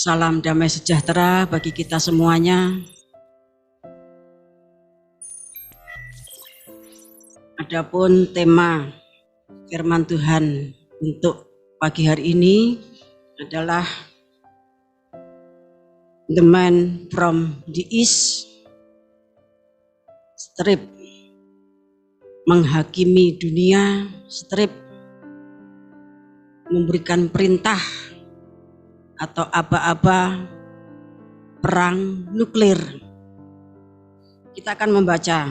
Salam damai sejahtera bagi kita semuanya. Adapun tema firman Tuhan untuk pagi hari ini adalah The Man from the East, strip menghakimi dunia, strip memberikan perintah atau aba-aba perang nuklir. Kita akan membaca.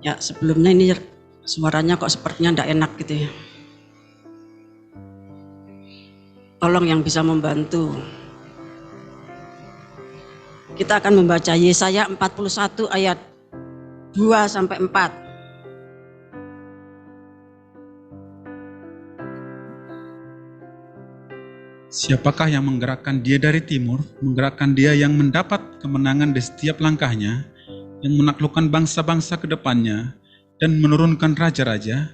Ya, sebelumnya ini suaranya kok sepertinya tidak enak gitu ya. Tolong yang bisa membantu. Kita akan membaca Yesaya 41 ayat 2 sampai 4. Siapakah yang menggerakkan dia dari timur, menggerakkan dia yang mendapat kemenangan di setiap langkahnya, yang menaklukkan bangsa-bangsa ke depannya, dan menurunkan raja-raja?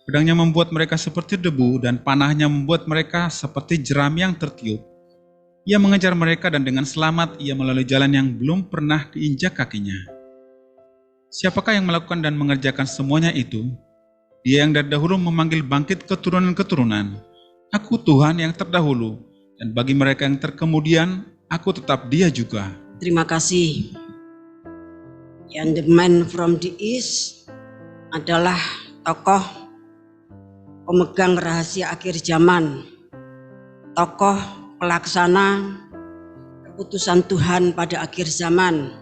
Pedangnya membuat mereka seperti debu, dan panahnya membuat mereka seperti jeram yang tertiup. Ia mengejar mereka dan dengan selamat ia melalui jalan yang belum pernah diinjak kakinya. Siapakah yang melakukan dan mengerjakan semuanya itu? Dia yang dari dahulu memanggil bangkit keturunan-keturunan. Aku Tuhan yang terdahulu, dan bagi mereka yang terkemudian, aku tetap Dia juga. Terima kasih. Yang The Man from the East adalah tokoh pemegang rahasia akhir zaman, tokoh pelaksana keputusan Tuhan pada akhir zaman,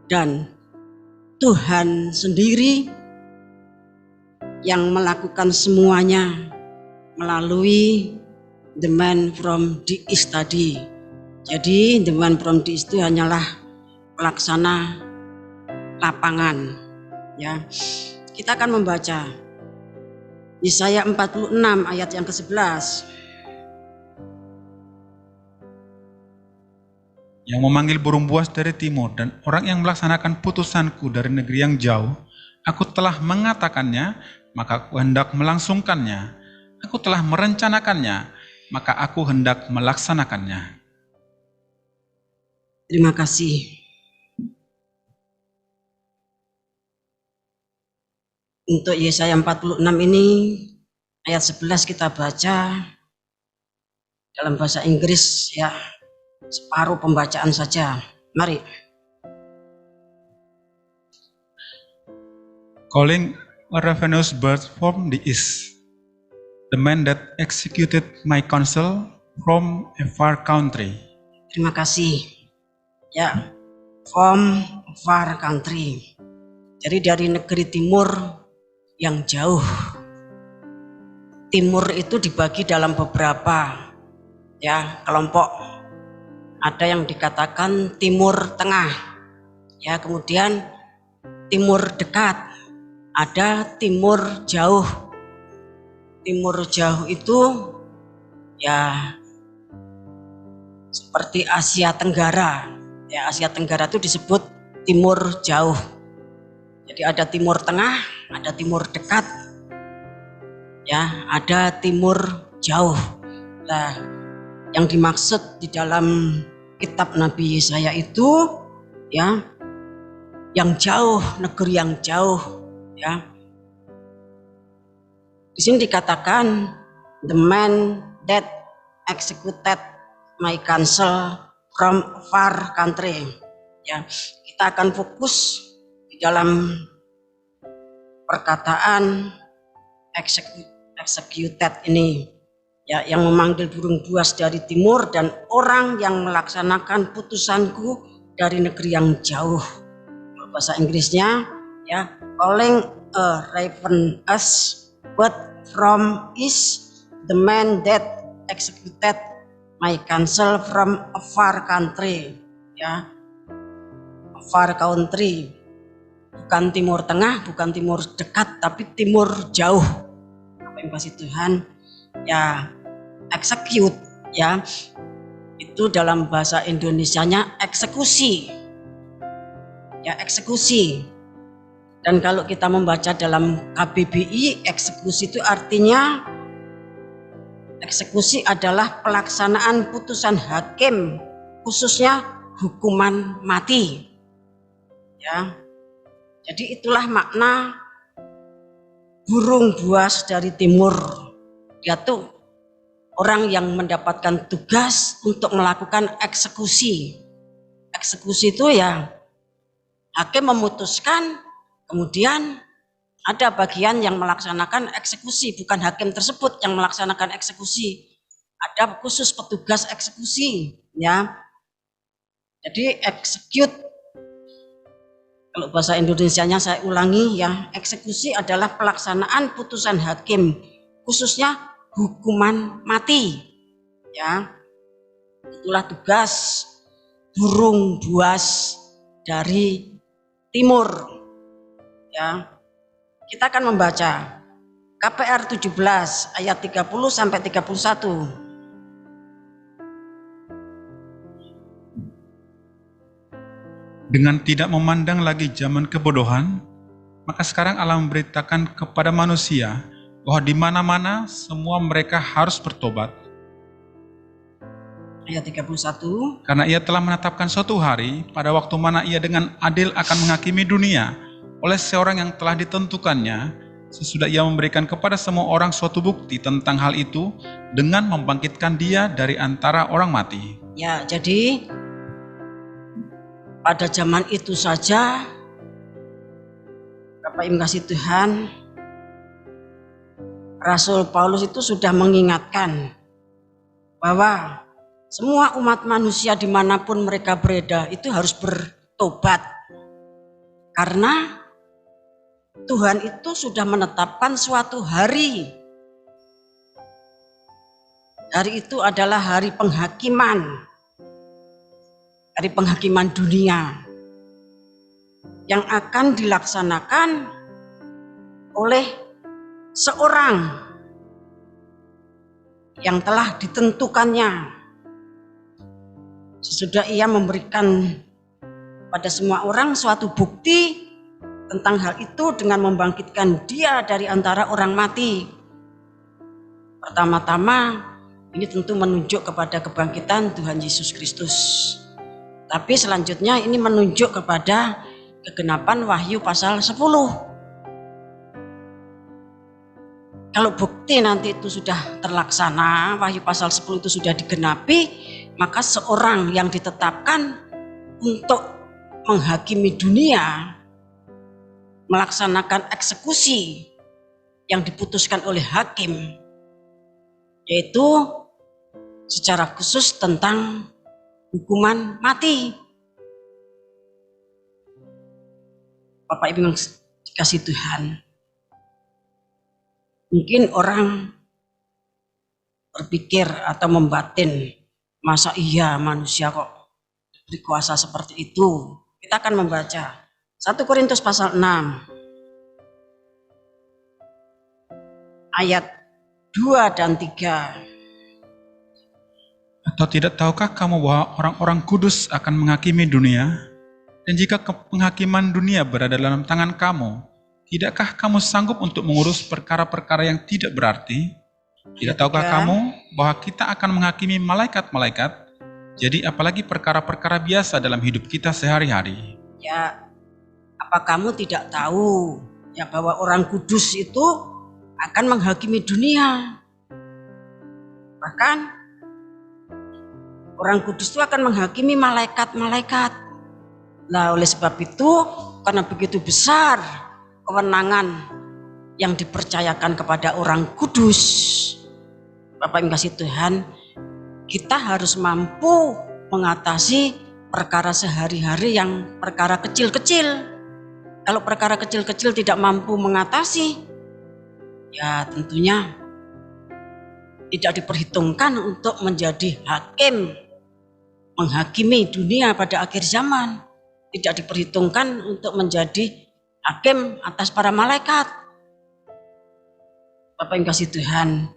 dan Tuhan sendiri yang melakukan semuanya melalui The Man from the East tadi. Jadi The Man from the East itu hanyalah pelaksana lapangan. Ya, kita akan membaca Yesaya 46 ayat yang ke-11. Yang memanggil burung buas dari timur dan orang yang melaksanakan putusanku dari negeri yang jauh, aku telah mengatakannya, maka aku hendak melangsungkannya. Aku telah merencanakannya, maka aku hendak melaksanakannya. Terima kasih. Untuk Yesaya 46 ini ayat 11 kita baca dalam bahasa Inggris ya, separuh pembacaan saja. Mari. Calling a ravenous bird from the east, the man that executed my counsel from a far country. Terima kasih. Ya, from a far country. Jadi dari negeri timur yang jauh. Timur itu dibagi dalam beberapa ya kelompok. Ada yang dikatakan timur tengah. Ya, kemudian timur dekat. Ada timur jauh. Timur jauh itu ya seperti Asia Tenggara. Ya, Asia Tenggara itu disebut timur jauh. Jadi ada timur tengah, ada timur dekat, ya, ada timur jauh. Nah, yang dimaksud di dalam kitab Nabi Yesaya itu, ya, yang jauh, negeri yang jauh, ya. Di sini dikatakan the man that executed my counsel from far country. Ya, kita akan fokus di dalam perkataan executed ini, ya, yang memanggil burung buas dari timur dan orang yang melaksanakan putusanku dari negeri yang jauh. Bahasa Inggrisnya ya, calling a ravenous bird from east, the man that executed my counsel from a far country. Ya, a far country, bukan timur tengah, bukan timur dekat, tapi timur jauh. Apa yang kasih Tuhan ya, execute ya, itu dalam bahasa Indonesianya eksekusi ya, eksekusi. Dan kalau kita membaca dalam KBBI, eksekusi itu artinya Eksekusi adalah pelaksanaan putusan hakim, khususnya hukuman mati. Ya. Jadi itulah makna burung buas dari timur. Dia tuh orang yang mendapatkan tugas untuk melakukan eksekusi. Eksekusi itu ya hakim memutuskan, kemudian ada bagian yang melaksanakan eksekusi, bukan hakim tersebut yang melaksanakan eksekusi. Ada khusus petugas eksekusi, ya. Jadi execute, kalau bahasa Indonesianya saya ulangi ya, eksekusi adalah pelaksanaan putusan hakim, khususnya hukuman mati. Ya. Itulah tugas burung buas dari timur. Ya. Kita akan membaca KPR 17 ayat 30 sampai 31. Dengan tidak memandang lagi zaman kebodohan, maka sekarang Allah memberitakan kepada manusia bahwa di mana-mana semua mereka harus bertobat. Ayat 31. Karena ia telah menetapkan suatu hari pada waktu mana ia dengan adil akan menghakimi dunia oleh seorang yang telah ditentukannya, sesudah ia memberikan kepada semua orang suatu bukti tentang hal itu dengan membangkitkan dia dari antara orang mati. Ya, jadi pada zaman itu saja, Bapak Ibu kasih Tuhan, Rasul Paulus itu sudah mengingatkan bahwa semua umat manusia dimanapun mereka berada itu harus bertobat. Karena Tuhan itu sudah menetapkan suatu hari. Hari itu adalah hari penghakiman. Hari penghakiman dunia. Yang akan dilaksanakan oleh seorang yang telah ditentukannya. Sesudah ia memberikan pada semua orang suatu bukti tentang hal itu dengan membangkitkan dia dari antara orang mati. Pertama-tama ini tentu menunjuk kepada kebangkitan Tuhan Yesus Kristus. Tapi selanjutnya ini menunjuk kepada kegenapan Wahyu pasal 10. Kalau bukti nanti itu sudah terlaksana, Wahyu pasal 10 itu sudah digenapi, maka seorang yang ditetapkan untuk menghakimi dunia, melaksanakan eksekusi yang diputuskan oleh hakim, yaitu secara khusus tentang hukuman mati. Bapak Ibu yang dikasih Tuhan, mungkin orang berpikir atau membatin, masa iya manusia kok diberi kuasa seperti itu? Kita akan membaca 1 Korintus pasal 6 ayat 2 dan 3. Atau tidak tahukah kamu bahwa orang-orang kudus akan menghakimi dunia? Dan jika penghakiman dunia berada dalam tangan kamu, tidakkah kamu sanggup untuk mengurus perkara-perkara yang tidak berarti? Tidak tahukah kamu bahwa kita akan menghakimi malaikat-malaikat? Jadi apalagi perkara-perkara biasa dalam hidup kita sehari-hari. Ya, apa kamu tidak tahu ya bahwa orang kudus itu akan menghakimi dunia? Bahkan orang kudus itu akan menghakimi malaikat-malaikat. Nah, oleh sebab itu, karena begitu besar kewenangan yang dipercayakan kepada orang kudus, Bapak Ibu kasih Tuhan, kita harus mampu mengatasi perkara sehari-hari yang perkara kecil-kecil. Kalau perkara kecil-kecil tidak mampu mengatasi, ya tentunya tidak diperhitungkan untuk menjadi hakim, menghakimi dunia pada akhir zaman. Tidak diperhitungkan untuk menjadi hakim atas para malaikat. Bapak yang kasih Tuhan.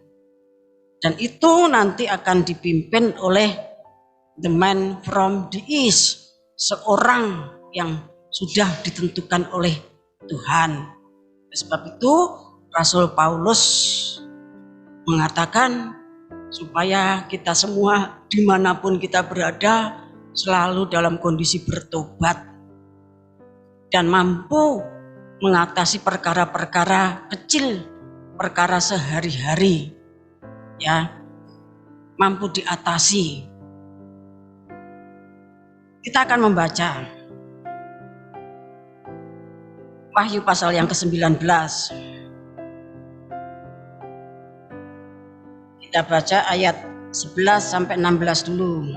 Dan itu nanti akan dipimpin oleh the man from the east, seorang yang sudah ditentukan oleh Tuhan. Sebab itu Rasul Paulus mengatakan supaya kita semua dimanapun kita berada selalu dalam kondisi bertobat dan mampu mengatasi perkara-perkara kecil, perkara sehari-hari, ya, mampu diatasi. Kita akan membaca Wahyu pasal yang ke-19. Kita baca ayat 11 sampai 16 dulu.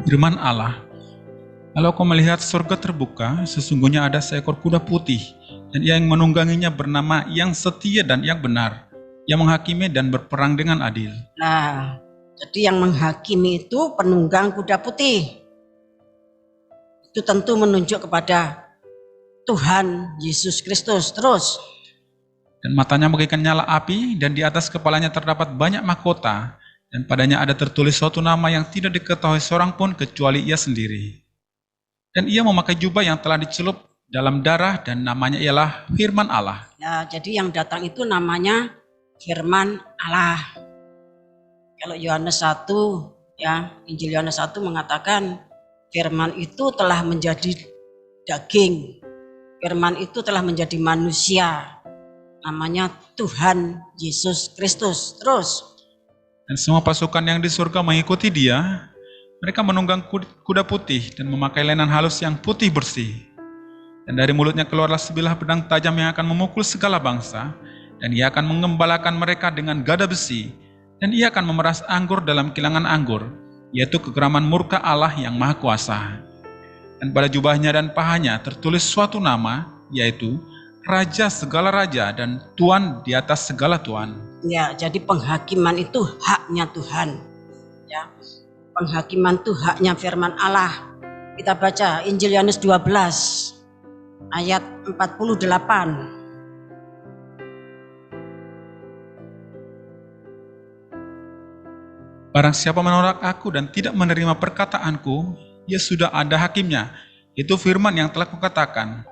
Firman Allah, lalu aku melihat surga terbuka, sesungguhnya ada seekor kuda putih, dan ia yang menungganginya bernama Yang Setia dan Yang Benar, yang menghakimi dan berperang dengan adil. Nah, jadi yang menghakimi itu penunggang kuda putih. Itu tentu menunjuk kepada Tuhan Yesus Kristus. Terus, Dan matanya bagaikan nyala api, dan di atas kepalanya terdapat banyak mahkota, dan padanya ada tertulis suatu nama yang tidak diketahui seorang pun kecuali ia sendiri. Dan ia memakai jubah yang telah dicelup dalam darah, dan namanya ialah Firman Allah. ya, jadi yang datang itu namanya Firman Allah. Kalau Yohanes 1, ya, Injil Yohanes 1 mengatakan Firman itu telah menjadi daging. Firman itu telah menjadi manusia. Namanya Tuhan Yesus Kristus. Terus, Dan semua pasukan yang di surga mengikuti dia. Mereka menunggang kuda putih dan memakai lenan halus yang putih bersih. Dan dari mulutnya keluarlah sebilah pedang tajam yang akan memukul segala bangsa. Dan ia akan mengembalakan mereka dengan gada besi. Dan ia akan memeras anggur dalam kilangan anggur, yaitu kegeraman murka Allah yang Maha Kuasa. Dan pada jubahnya dan pahanya tertulis suatu nama, yaitu Raja segala raja dan Tuan di atas segala tuan. ya, jadi penghakiman itu haknya Tuhan. Ya, penghakiman itu haknya Firman Allah. Kita baca Injil Yohanes 12 ayat 48. Barang siapa menolak aku dan tidak menerima perkataanku, ia sudah ada hakimnya. Itu firman yang telah kukatakan.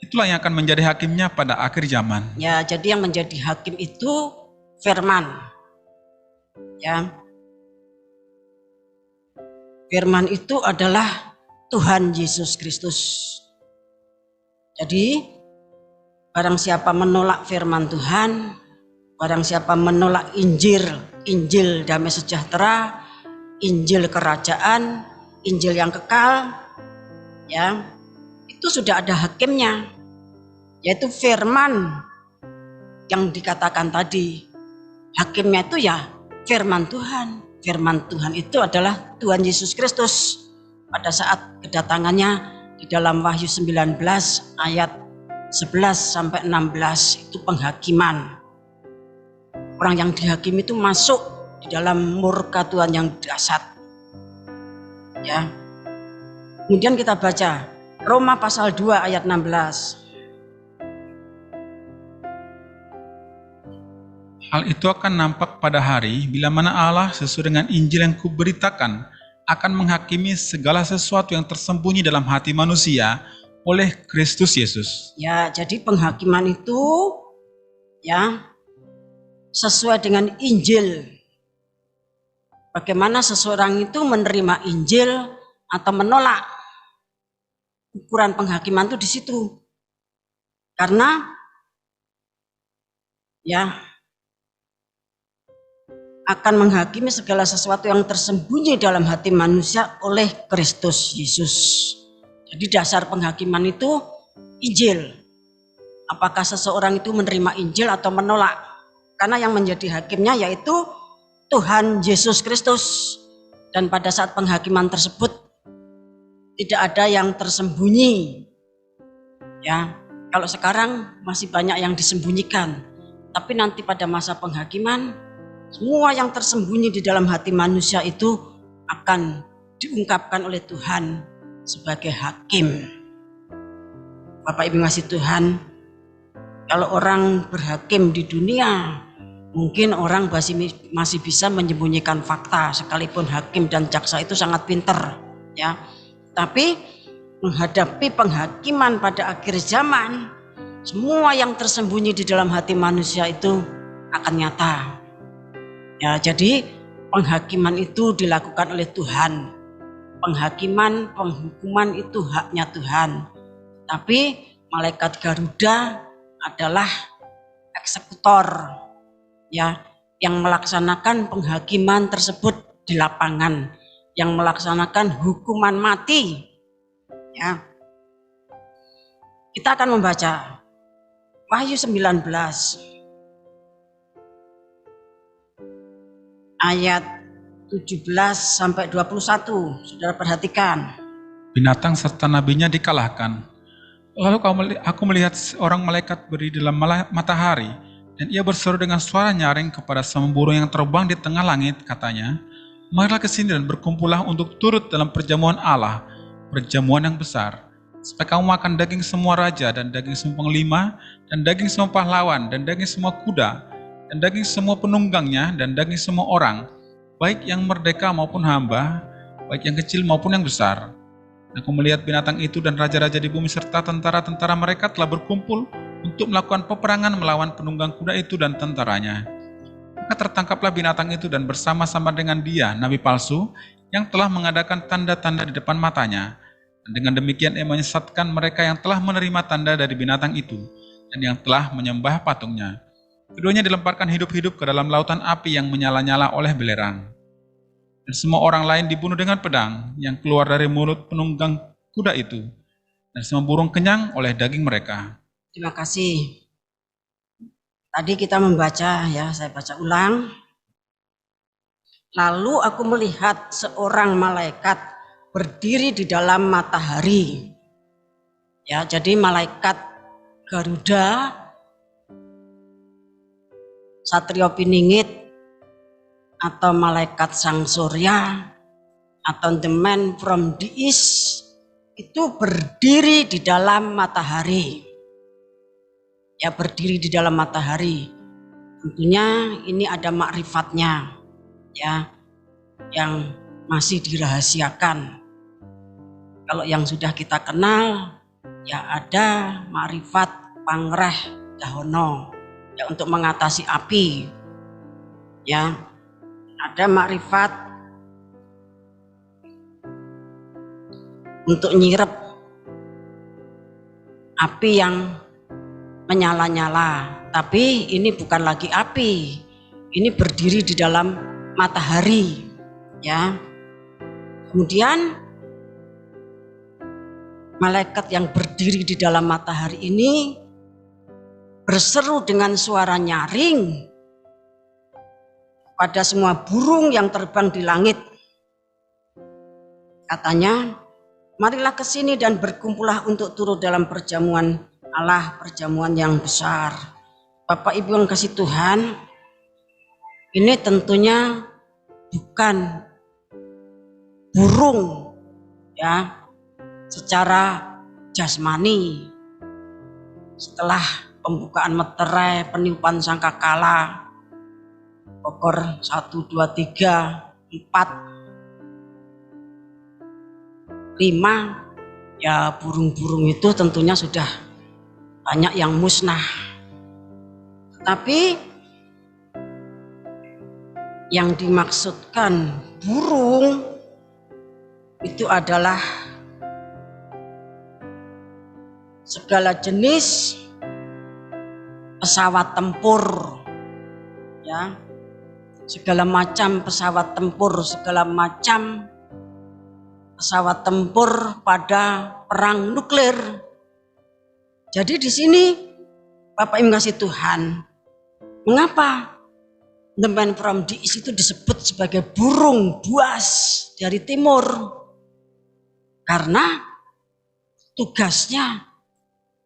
Itulah yang akan menjadi hakimnya pada akhir zaman. Ya, jadi yang menjadi hakim itu Firman. Ya. Firman itu adalah Tuhan Yesus Kristus. Jadi, barang siapa menolak firman Tuhan, barang siapa menolak Injil damai sejahtera, Injil kerajaan, Injil yang kekal, ya, itu sudah ada hakimnya, yaitu firman yang dikatakan tadi. Hakimnya itu ya firman Tuhan. Firman Tuhan itu adalah Tuhan Yesus Kristus. Pada saat kedatangannya di dalam Wahyu 19 ayat 11 sampai 16 itu penghakiman. Orang yang dihakimi itu masuk di dalam murka Tuhan yang dahsyat. Ya. Kemudian kita baca Roma pasal 2 ayat 16. Hal itu akan nampak pada hari bila mana Allah sesuai dengan Injil yang kuberitakan akan menghakimi segala sesuatu yang tersembunyi dalam hati manusia oleh Kristus Yesus. Ya, jadi penghakiman itu ya sesuai dengan Injil. Bagaimana seseorang itu menerima Injil atau menolak. Ukuran penghakiman itu di situ. Karena ya akan menghakimi segala sesuatu yang tersembunyi dalam hati manusia oleh Kristus Yesus. Jadi dasar penghakiman itu Injil. Apakah seseorang itu menerima Injil atau menolak? Karena yang menjadi hakimnya yaitu Tuhan Yesus Kristus. Dan pada saat penghakiman tersebut tidak ada yang tersembunyi. Ya, kalau sekarang masih banyak yang disembunyikan. Tapi nanti pada masa penghakiman semua yang tersembunyi di dalam hati manusia itu akan diungkapkan oleh Tuhan sebagai hakim. Bapak Ibu ngasih Tuhan, kalau orang berhakim di dunia, mungkin orang masih bisa menyembunyikan fakta, sekalipun hakim dan jaksa itu sangat pinter, ya. Tapi menghadapi penghakiman pada akhir zaman, semua yang tersembunyi di dalam hati manusia itu akan nyata. Ya, jadi penghakiman itu dilakukan oleh Tuhan. Penghakiman, penghukuman itu haknya Tuhan. Tapi malaikat Garuda adalah eksekutor, ya, yang melaksanakan penghakiman tersebut di lapangan, yang melaksanakan hukuman mati. Ya. Kita akan membaca Wahyu 19 ayat 17 sampai 21. Saudara perhatikan. Binatang serta nabinya dikalahkan. Lalu aku melihat seorang malaikat berdiri dalam matahari, dan ia berseru dengan suara nyaring kepada semua burung yang terbang di tengah langit, katanya, marilah ke sini dan berkumpullah untuk turut dalam perjamuan Allah, perjamuan yang besar. Supaya kamu makan daging semua raja, dan daging semua panglima, dan daging semua pahlawan, dan daging semua kuda, dan daging semua penunggangnya, dan daging semua orang, baik yang merdeka maupun hamba, baik yang kecil maupun yang besar. Aku melihat binatang itu dan raja-raja di bumi serta tentara-tentara mereka telah berkumpul untuk melakukan peperangan melawan penunggang kuda itu dan tentaranya. Maka tertangkaplah binatang itu dan bersama-sama dengan dia, nabi palsu, yang telah mengadakan tanda-tanda di depan matanya. Dan dengan demikian ia menyesatkan mereka yang telah menerima tanda dari binatang itu dan yang telah menyembah patungnya. Keduanya dilemparkan hidup-hidup ke dalam lautan api yang menyala-nyala oleh belerang. Dan semua orang lain dibunuh dengan pedang yang keluar dari mulut penunggang kuda itu. Dan semua burung kenyang oleh daging mereka. Terima kasih. Tadi kita membaca, ya, saya baca ulang. Lalu aku melihat seorang malaikat berdiri di dalam matahari. Ya, jadi malaikat Garuda, Satrio Piningit, atau malaikat Sang Surya, atau the man from the east, itu berdiri di dalam matahari. Ya, berdiri di dalam matahari. Tentunya ini ada makrifatnya, ya, yang masih dirahasiakan. Kalau yang sudah kita kenal, ya ada makrifat Pangreh Dahono, ya, untuk mengatasi api. Ya, ada makrifat untuk nyirep api yang menyala-nyala. Tapi ini bukan lagi api, ini berdiri di dalam matahari. Ya. Kemudian malaikat yang berdiri di dalam matahari ini berseru dengan suara nyaring pada semua burung yang terbang di langit. Katanya, marilah ke sini dan berkumpullah untuk turut dalam perjamuan Allah, perjamuan yang besar. Bapak Ibu yang kasih Tuhan, ini tentunya bukan burung, ya, secara jasmani. Setelah pembukaan meterai, peniupan sangkakala, Bogor 1, 2, 3, 4, 5, ya burung-burung itu tentunya sudah banyak yang musnah. Tapi yang dimaksudkan burung itu adalah segala jenis pesawat tempur, ya, segala macam pesawat tempur, segala macam pesawat tempur pada perang nuklir. Jadi di sini Bapak Ibu kasih Tuhan, mengapa the man from the east itu disebut sebagai burung buas dari timur? Karena tugasnya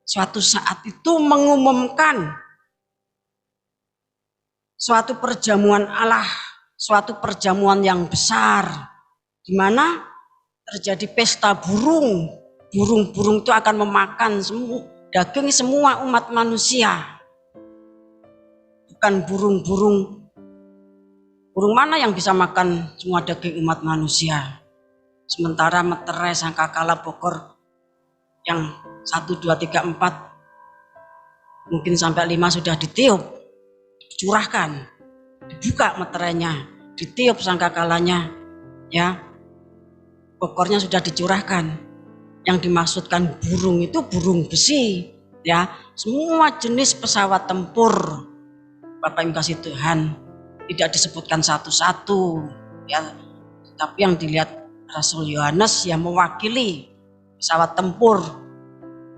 suatu saat itu mengumumkan suatu perjamuan Allah, suatu perjamuan yang besar, di mana terjadi pesta burung. Burung-burung itu akan memakan daging semua umat manusia. Bukan burung mana yang bisa makan semua daging umat manusia. Sementara meterai sangkakala Bogor yang 1, 2, 3, 4 mungkin sampai 5 sudah ditiup, curahkan. dibuka meterainya, ditiup sangkakalanya, ya, bokornya sudah dicurahkan. Yang dimaksudkan burung itu burung besi, ya, semua jenis pesawat tempur, Bapak Ibu kasih Tuhan, tidak disebutkan satu-satu, ya, tapi yang dilihat Rasul Yohanes yang mewakili pesawat tempur,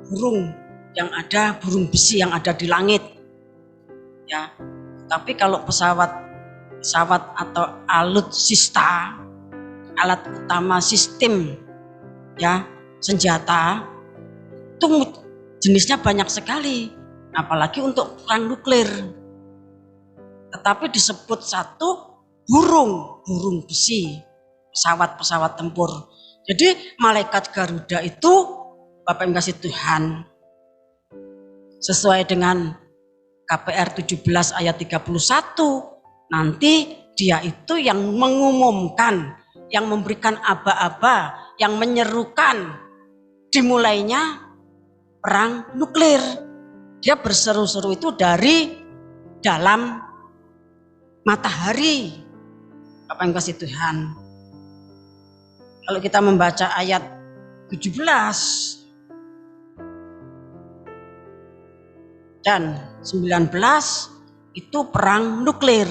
burung yang ada, burung besi yang ada di langit, ya. Tapi kalau pesawat atau alutsista, alat utama sistem, ya, senjata, itu jenisnya banyak sekali, apalagi untuk perang nuklir. Tetapi disebut satu burung besi, pesawat tempur. Jadi malaikat Garuda itu, Bapak Ibu kasih Tuhan, sesuai dengan KPR 17 ayat 31, nanti dia itu yang mengumumkan, yang memberikan aba-aba, yang menyerukan dimulainya perang nuklir. Dia berseru-seru itu dari dalam matahari, Bapak Ibu kasih Tuhan. Kalau kita membaca ayat 17 dan 19 itu perang nuklir.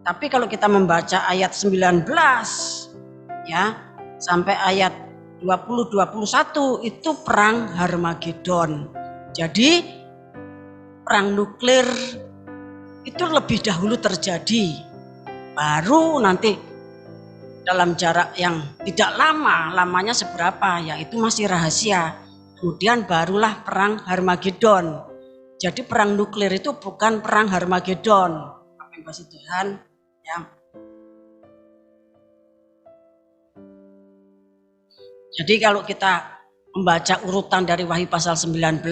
Tapi kalau kita membaca ayat 19, ya, sampai ayat 20-21 itu perang Harmagedon. Jadi perang nuklir itu lebih dahulu terjadi, baru nanti dalam jarak yang tidak lama, lamanya seberapa, ya itu masih rahasia. Kemudian barulah perang Harmagedon. Jadi perang nuklir itu bukan perang Harmagedon, Bapak Ibu kasih Tuhan, ya. Jadi kalau kita membaca urutan dari Wahyu pasal 19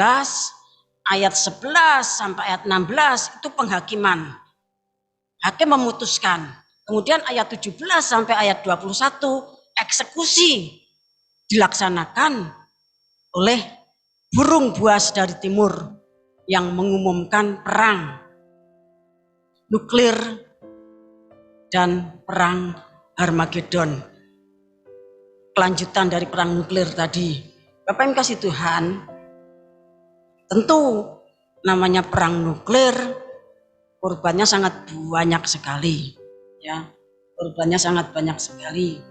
ayat 11 sampai ayat 16 itu penghakiman. Hakim memutuskan. Kemudian ayat 17 sampai ayat 21 eksekusi dilaksanakan oleh burung buas dari timur yang mengumumkan perang nuklir dan perang Harmagedon. Kelanjutan dari perang nuklir tadi. Bapak Ibu kasih Tuhan, tentu namanya perang nuklir korbannya sangat banyak sekali, ya, korbannya sangat banyak sekali.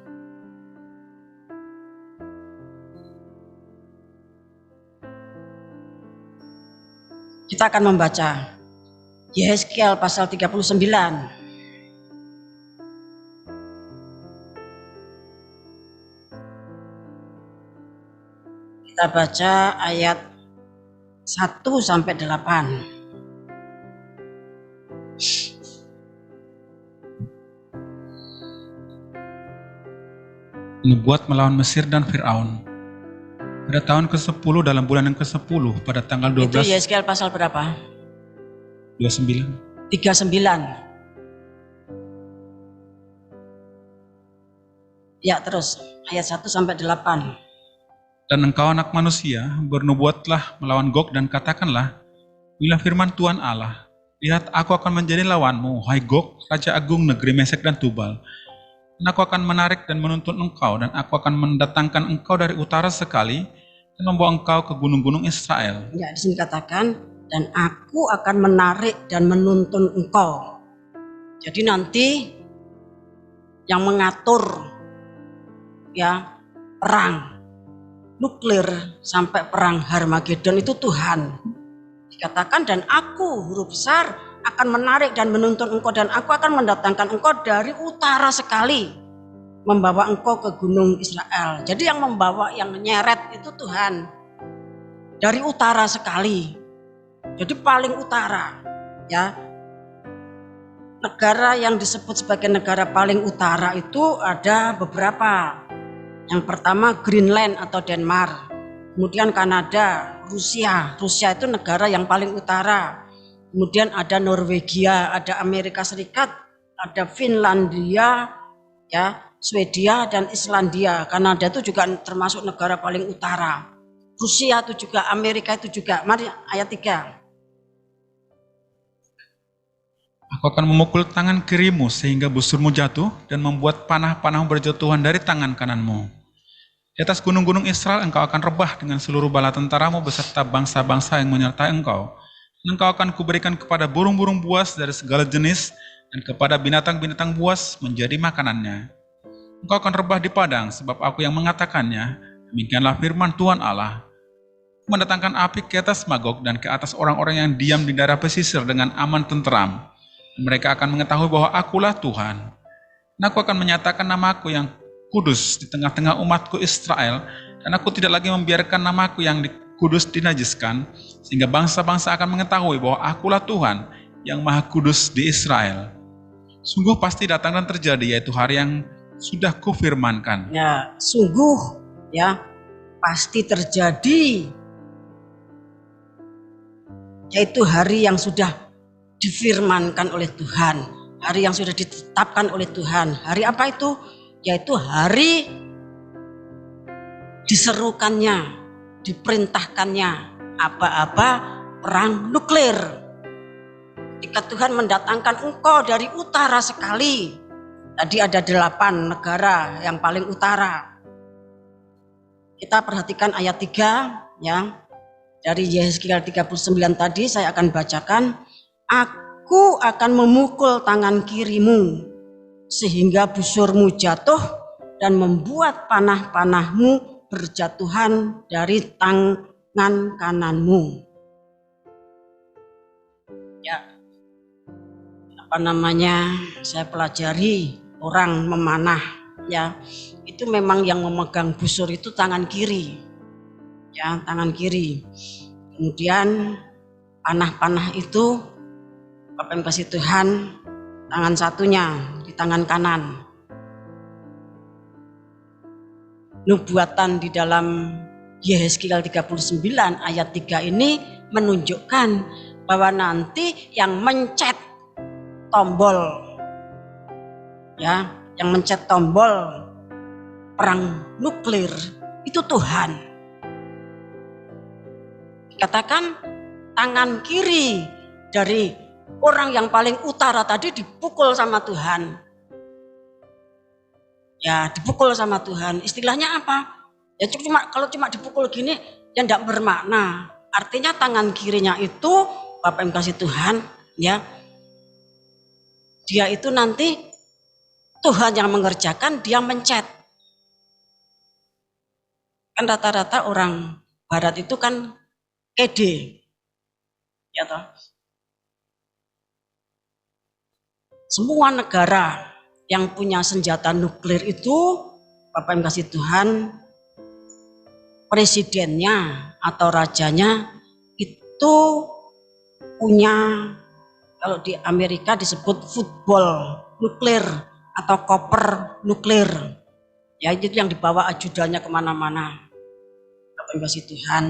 Kita akan membaca Yehezkiel pasal 39. Kita baca ayat 1 sampai 8. Nubuat melawan Mesir dan Fir'aun. Pada tahun ke-10 dalam bulan yang ke-10 pada tanggal 12. Itu Yehezkiel pasal berapa? 29. 39. Ya, terus ayat 1 sampai 8. Dan engkau anak manusia, bernubuatlah melawan Gog dan katakanlah, bila firman Tuhan Allah, lihat aku akan menjadi lawanmu, hai Gog, Raja Agung negeri Mesek dan Tubal. Dan aku akan menarik dan menuntun engkau, dan aku akan mendatangkan engkau dari utara sekali, dan membawa engkau ke gunung-gunung Israel. Ya, di sini katakan, dan aku akan menarik dan menuntun engkau. Jadi nanti yang mengatur, ya, perang nuklir sampai perang Harmagedon itu Tuhan. Dikatakan, dan aku, huruf besar, akan menarik dan menuntun engkau, dan aku akan mendatangkan engkau dari utara sekali, membawa engkau ke gunung Israel. Jadi yang membawa, yang nyeret itu Tuhan. Dari utara sekali. Jadi paling utara, ya. Negara yang disebut sebagai negara paling utara itu ada beberapa. Yang pertama Greenland atau Denmark, kemudian Kanada, Rusia itu negara yang paling utara. Kemudian ada Norwegia, ada Amerika Serikat, ada Finlandia, ya, Swedia dan Islandia. Kanada itu juga termasuk negara paling utara. Rusia itu juga, Amerika itu juga. Mari ayat 3. Aku akan memukul tangan kirimu sehingga busurmu jatuh dan membuat panah-panahmu berjatuhan dari tangan kananmu. Di atas gunung-gunung Israel engkau akan rebah dengan seluruh bala tentaramu beserta bangsa-bangsa yang menyertai engkau. Dan engkau akan kuberikan kepada burung-burung buas dari segala jenis dan kepada binatang-binatang buas menjadi makanannya. Engkau akan rebah di padang sebab aku yang mengatakannya. Demikianlah firman Tuhan Allah. Mendatangkan api ke atas Magog dan ke atas orang-orang yang diam di daerah pesisir dengan aman tenteram. Mereka akan mengetahui bahwa akulah Tuhan. Dan aku akan menyatakan namaku yang kudus di tengah-tengah umatku Israel, dan aku tidak lagi membiarkan namaku yang kudus dinajiskan, sehingga bangsa-bangsa akan mengetahui bahwa akulah Tuhan yang maha kudus di Israel. Sungguh pasti datang dan terjadi, yaitu hari yang sudah kufirmankan. Ya, sungguh ya pasti terjadi, yaitu hari yang sudah difirmankan oleh Tuhan, hari yang sudah ditetapkan oleh Tuhan. Hari apa itu? Yaitu hari diserukannya, diperintahkannya apa-apa perang nuklir. Jika Tuhan mendatangkan engkau dari utara sekali, tadi ada 8 negara yang paling utara. Kita perhatikan ayat 3 ya. Dari Yehezkiel 39 tadi saya akan bacakan. Aku akan memukul tangan kirimu sehingga busurmu jatuh dan membuat panah-panahmu berjatuhan dari tangan kananmu. Ya, saya pelajari orang memanah ya, itu memang yang memegang busur itu tangan kiri ya, tangan kiri. Kemudian panah-panah itu Bapak yang kasih Tuhan tangan satunya di tangan kanan. Nubuatan di dalam Yehezkiel 39 ayat 3 ini menunjukkan bahwa nanti yang mencet tombol ya, yang mencet tombol perang nuklir itu Tuhan. Katakan tangan kiri dari orang yang paling utara tadi dipukul sama Tuhan. Ya, dipukul sama Tuhan. Istilahnya apa? Ya kalau cuma dipukul gini ya enggak bermakna. Artinya tangan kirinya itu Bapak yang kasih Tuhan ya, dia itu nanti Tuhan yang mengerjakan, dia mencet. Kan rata-rata orang barat itu kan kede ya toh. Semua negara yang punya senjata nuklir itu Bapak yang kasih Tuhan, presidennya atau rajanya itu punya, kalau di Amerika disebut football nuklir atau koper nuklir ya, itu yang dibawa ajudannya kemana-mana. Bapak yang kasih Tuhan,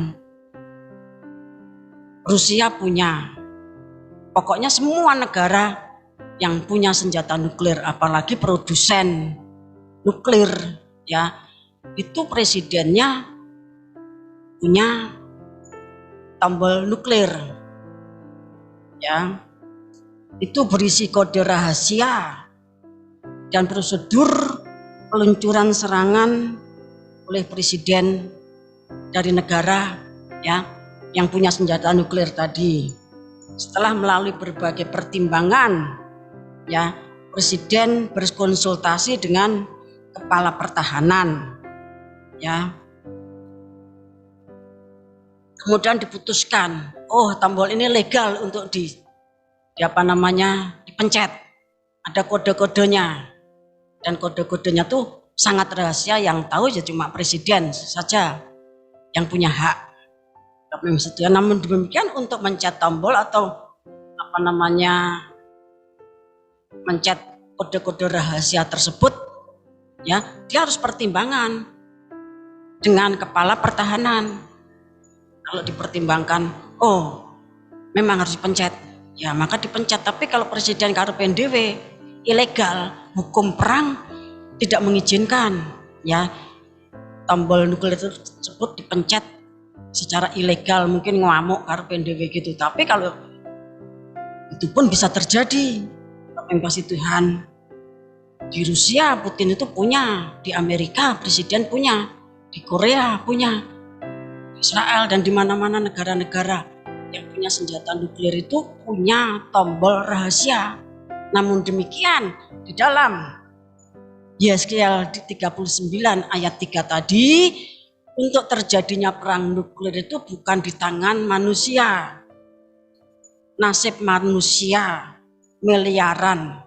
Rusia punya, pokoknya semua negara yang punya senjata nuklir, apalagi produsen nuklir ya, itu presidennya punya tombol nuklir ya, itu berisi kode rahasia dan prosedur peluncuran serangan oleh presiden dari negara ya yang punya senjata nuklir tadi. Setelah melalui berbagai pertimbangan ya, presiden berkonsultasi dengan kepala pertahanan ya, kemudian diputuskan, oh tombol ini legal untuk dipencet, ada kode-kodenya, dan kode-kodenya tuh sangat rahasia, yang tahu ya cuma presiden saja yang punya hak. Namun demikian untuk mencet tombol atau mencet kode-kode rahasia tersebut ya, dia harus pertimbangan dengan kepala pertahanan. Kalau dipertimbangkan, oh memang harus dipencet ya, maka dipencet. Tapi kalau presiden karepen dhewe ilegal, hukum perang tidak mengizinkan ya tombol nuklir tersebut dipencet secara ilegal, mungkin ngamuk karepen dhewe gitu. Tapi kalau itu pun bisa terjadi yang kasih Tuhan, di Rusia Putin itu punya, di Amerika presiden punya, di Korea punya, di Israel dan di mana-mana negara-negara yang punya senjata nuklir itu punya tombol rahasia. Namun demikian, di dalam Yeskiel 39 ayat 3 tadi, untuk terjadinya perang nuklir itu bukan di tangan manusia. Nasib manusia miliaran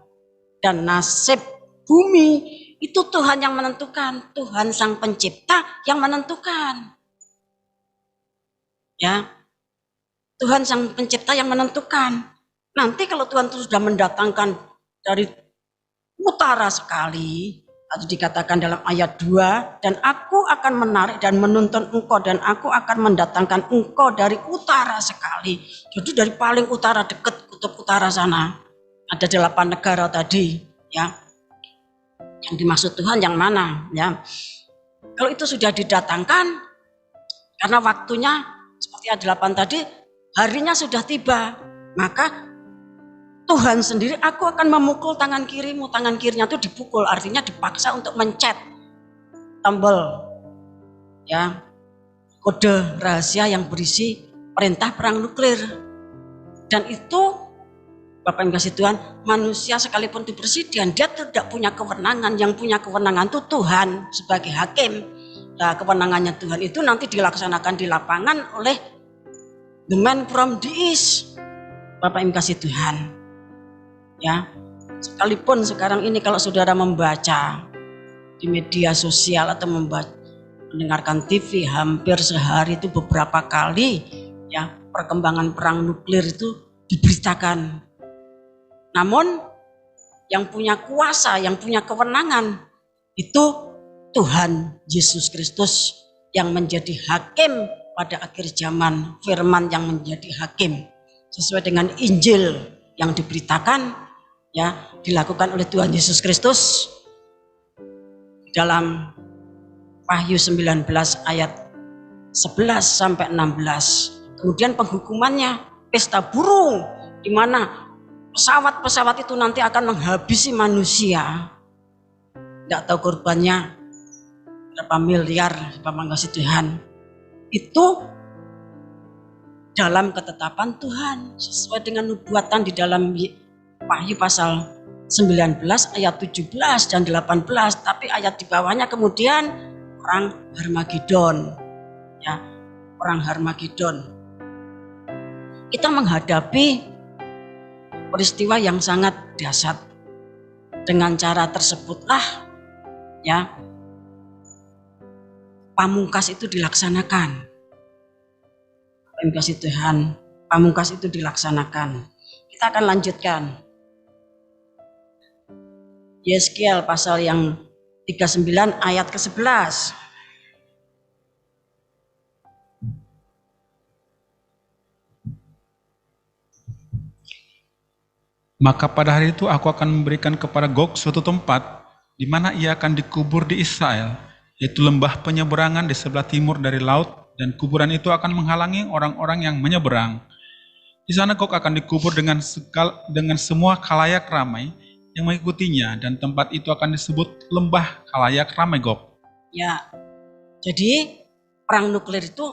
dan nasib bumi itu Tuhan yang menentukan, Tuhan Sang Pencipta yang menentukan. Ya. Tuhan Sang Pencipta yang menentukan. Nanti kalau Tuhan itu sudah mendatangkan dari utara sekali, atau dikatakan dalam ayat 2, dan aku akan menarik dan menuntun engkau, dan aku akan mendatangkan engkau dari utara sekali. Jadi dari paling utara, dekat kutub utara sana. Ada 8 negara tadi, ya. Yang dimaksud Tuhan yang mana, ya. Kalau itu sudah didatangkan, karena waktunya seperti ayat 8 tadi, harinya sudah tiba, maka Tuhan sendiri, aku akan memukul tangan kirimu. Tangan kirinya itu dipukul, artinya dipaksa untuk mencet tombol, ya, kode rahasia yang berisi perintah perang nuklir. Dan itu, Bapak yang kasih Tuhan, manusia sekalipun itu presiden, dia tidak punya kewenangan. Yang punya kewenangan itu Tuhan sebagai hakim. Nah, kewenangannya Tuhan itu nanti dilaksanakan di lapangan oleh the man from the east. Bapak yang kasih Tuhan, ya, sekalipun sekarang ini kalau saudara membaca di media sosial atau mendengarkan TV, hampir sehari itu beberapa kali, ya, perkembangan perang nuklir itu diberitakan. Namun yang punya kuasa, yang punya kewenangan itu Tuhan Yesus Kristus yang menjadi hakim pada akhir zaman, firman yang menjadi hakim sesuai dengan Injil yang diberitakan, ya, dilakukan oleh Tuhan Yesus Kristus dalam Wahyu 19 ayat 11 sampai 16. Kemudian penghukumannya pesta burung, di mana pesawat-pesawat itu nanti akan menghabisi manusia. Tidak tahu korbannya berapa miliar, Bapak kasih Tuhan. Itu dalam ketetapan Tuhan sesuai dengan nubuatan di dalam Wahyu pasal 19 ayat 17 dan 18. Tapi ayat di bawahnya kemudian perang Harmagedon, ya, perang Harmagedon. Kita menghadapi peristiwa yang sangat dahsyat. Dengan cara tersebutlah, ya, pamungkas itu dilaksanakan. Yang kasih Tuhan, pamungkas itu dilaksanakan. Kita akan lanjutkan. Yeskiel pasal yang 39 ayat ke-11. Maka pada hari itu aku akan memberikan kepada Gog suatu tempat di mana ia akan dikubur di Israel, yaitu lembah penyeberangan di sebelah timur dari laut, dan kuburan itu akan menghalangi orang-orang yang menyeberang. Di sana Gog akan dikubur dengan semua khalayak ramai yang mengikutinya, dan tempat itu akan disebut lembah khalayak ramai Gog. Ya, jadi perang nuklir itu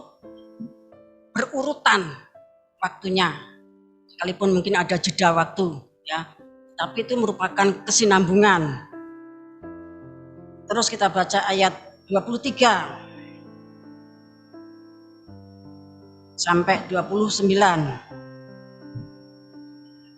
berurutan waktunya, sekalipun mungkin ada jeda waktu, ya, tapi itu merupakan kesinambungan. Terus kita baca ayat 23 sampai 29.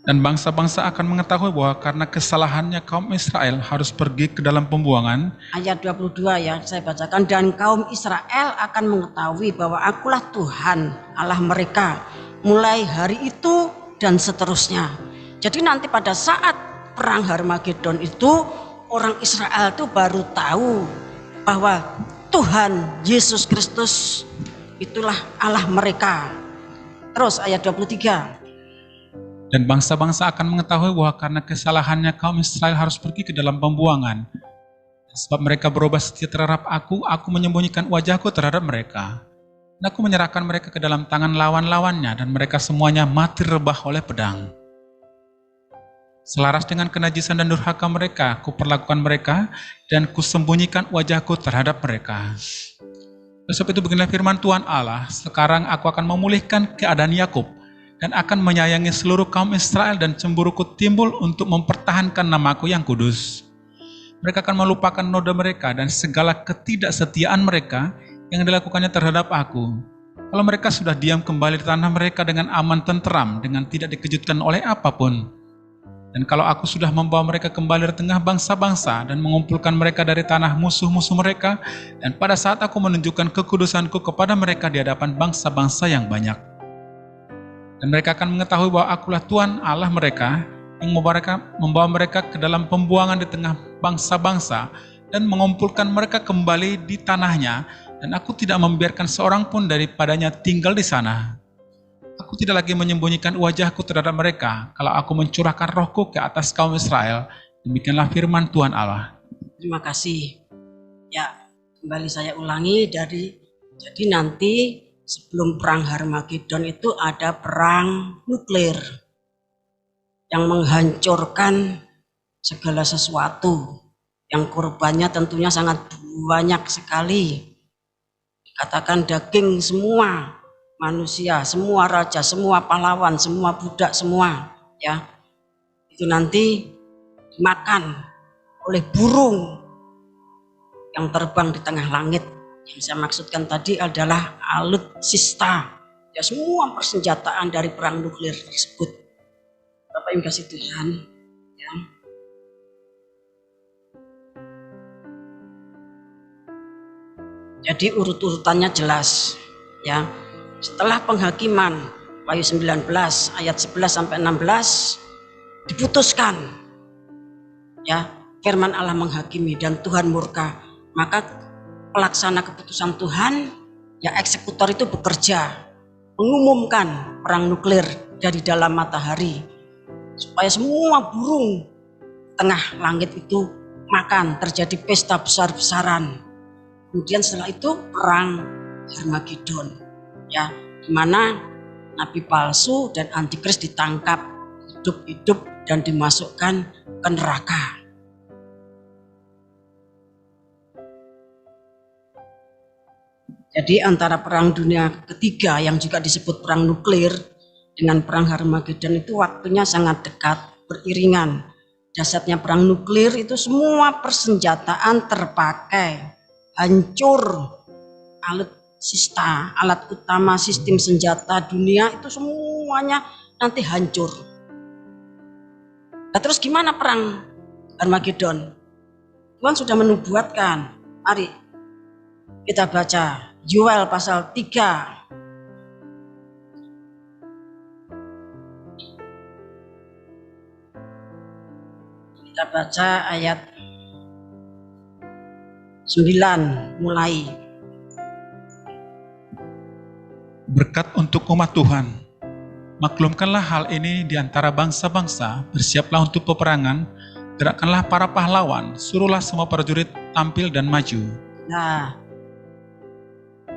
Dan bangsa-bangsa akan mengetahui bahwa karena kesalahannya kaum Israel harus pergi ke dalam pembuangan. Ayat 22 ya, saya bacakan. Dan kaum Israel akan mengetahui bahwa akulah Tuhan Allah mereka mulai hari itu dan seterusnya. Jadi nanti pada saat perang Harmagedon itu, orang Israel itu baru tahu bahwa Tuhan Yesus Kristus itulah Allah mereka. Terus ayat 23. Dan bangsa-bangsa akan mengetahui bahwa karena kesalahannya kaum Israel harus pergi ke dalam pembuangan. Sebab mereka berubah setia terhadap aku menyembunyikan wajahku terhadap mereka. Dan aku menyerahkan mereka ke dalam tangan lawan-lawannya, dan mereka semuanya mati rebah oleh pedang. Selaras dengan kenajisan dan durhaka mereka, kuperlakukan mereka, dan kusembunyikan wajahku terhadap mereka. Sebab itu beginilah firman Tuhan Allah, sekarang aku akan memulihkan keadaan Yakub, dan akan menyayangi seluruh kaum Israel, dan cemburuku timbul untuk mempertahankan namaku yang kudus. Mereka akan melupakan noda mereka dan segala ketidaksetiaan mereka yang dilakukannya terhadap aku. Kalau mereka sudah diam kembali di tanah mereka dengan aman tenteram, dengan tidak dikejutkan oleh apapun. Dan kalau aku sudah membawa mereka kembali di tengah bangsa-bangsa dan mengumpulkan mereka dari tanah musuh-musuh mereka, dan pada saat aku menunjukkan kekudusanku kepada mereka di hadapan bangsa-bangsa yang banyak. Dan mereka akan mengetahui bahwa akulah Tuhan Allah mereka, yang membawa mereka ke dalam pembuangan di tengah bangsa-bangsa dan mengumpulkan mereka kembali di tanahnya, dan aku tidak membiarkan seorang pun daripadanya tinggal di sana. Aku tidak lagi menyembunyikan wajahku terhadap mereka kalau aku mencurahkan rohku ke atas kaum Israel. Demikianlah firman Tuhan Allah. Terima kasih. Ya, kembali saya ulangi jadi nanti sebelum perang Harmagedon itu ada perang nuklir yang menghancurkan segala sesuatu, yang korbannya tentunya sangat banyak sekali. Dikatakan daging semua manusia, semua raja, semua pahlawan, semua budak, semua ya itu nanti dimakan oleh burung yang terbang di tengah langit. Yang saya maksudkan tadi adalah alutsista, ya semua persenjataan dari perang nuklir tersebut. Bapak Ibu kasih Tuhan, ya. Jadi urut-urutannya jelas, ya. Setelah penghakiman Wahyu 19 ayat 11 sampai 16 diputuskan, ya firman Allah menghakimi dan Tuhan murka, maka pelaksana keputusan Tuhan, ya eksekutor itu bekerja mengumumkan perang nuklir dari dalam matahari supaya semua burung tengah langit itu makan, terjadi pesta besar-besaran. Kemudian setelah itu perang Harmagedon, ya, di mana nabi palsu dan antikris ditangkap hidup-hidup dan dimasukkan ke neraka. Jadi antara perang dunia ketiga yang juga disebut perang nuklir dengan perang Harmagedon itu waktunya sangat dekat, beriringan. Dahsyatnya perang nuklir itu semua persenjataan terpakai, hancur, alat utama sistem senjata dunia itu semuanya nanti hancur. Nah, terus gimana perang Harmagedon? Tuhan sudah menubuatkan. Mari kita baca Yoel pasal 3. Kita baca ayat 9 mulai. Berkat untuk umat Tuhan. Maklumkanlah hal ini di antara bangsa-bangsa, bersiaplah untuk peperangan, gerakkanlah para pahlawan, suruhlah semua prajurit tampil dan maju. Nah,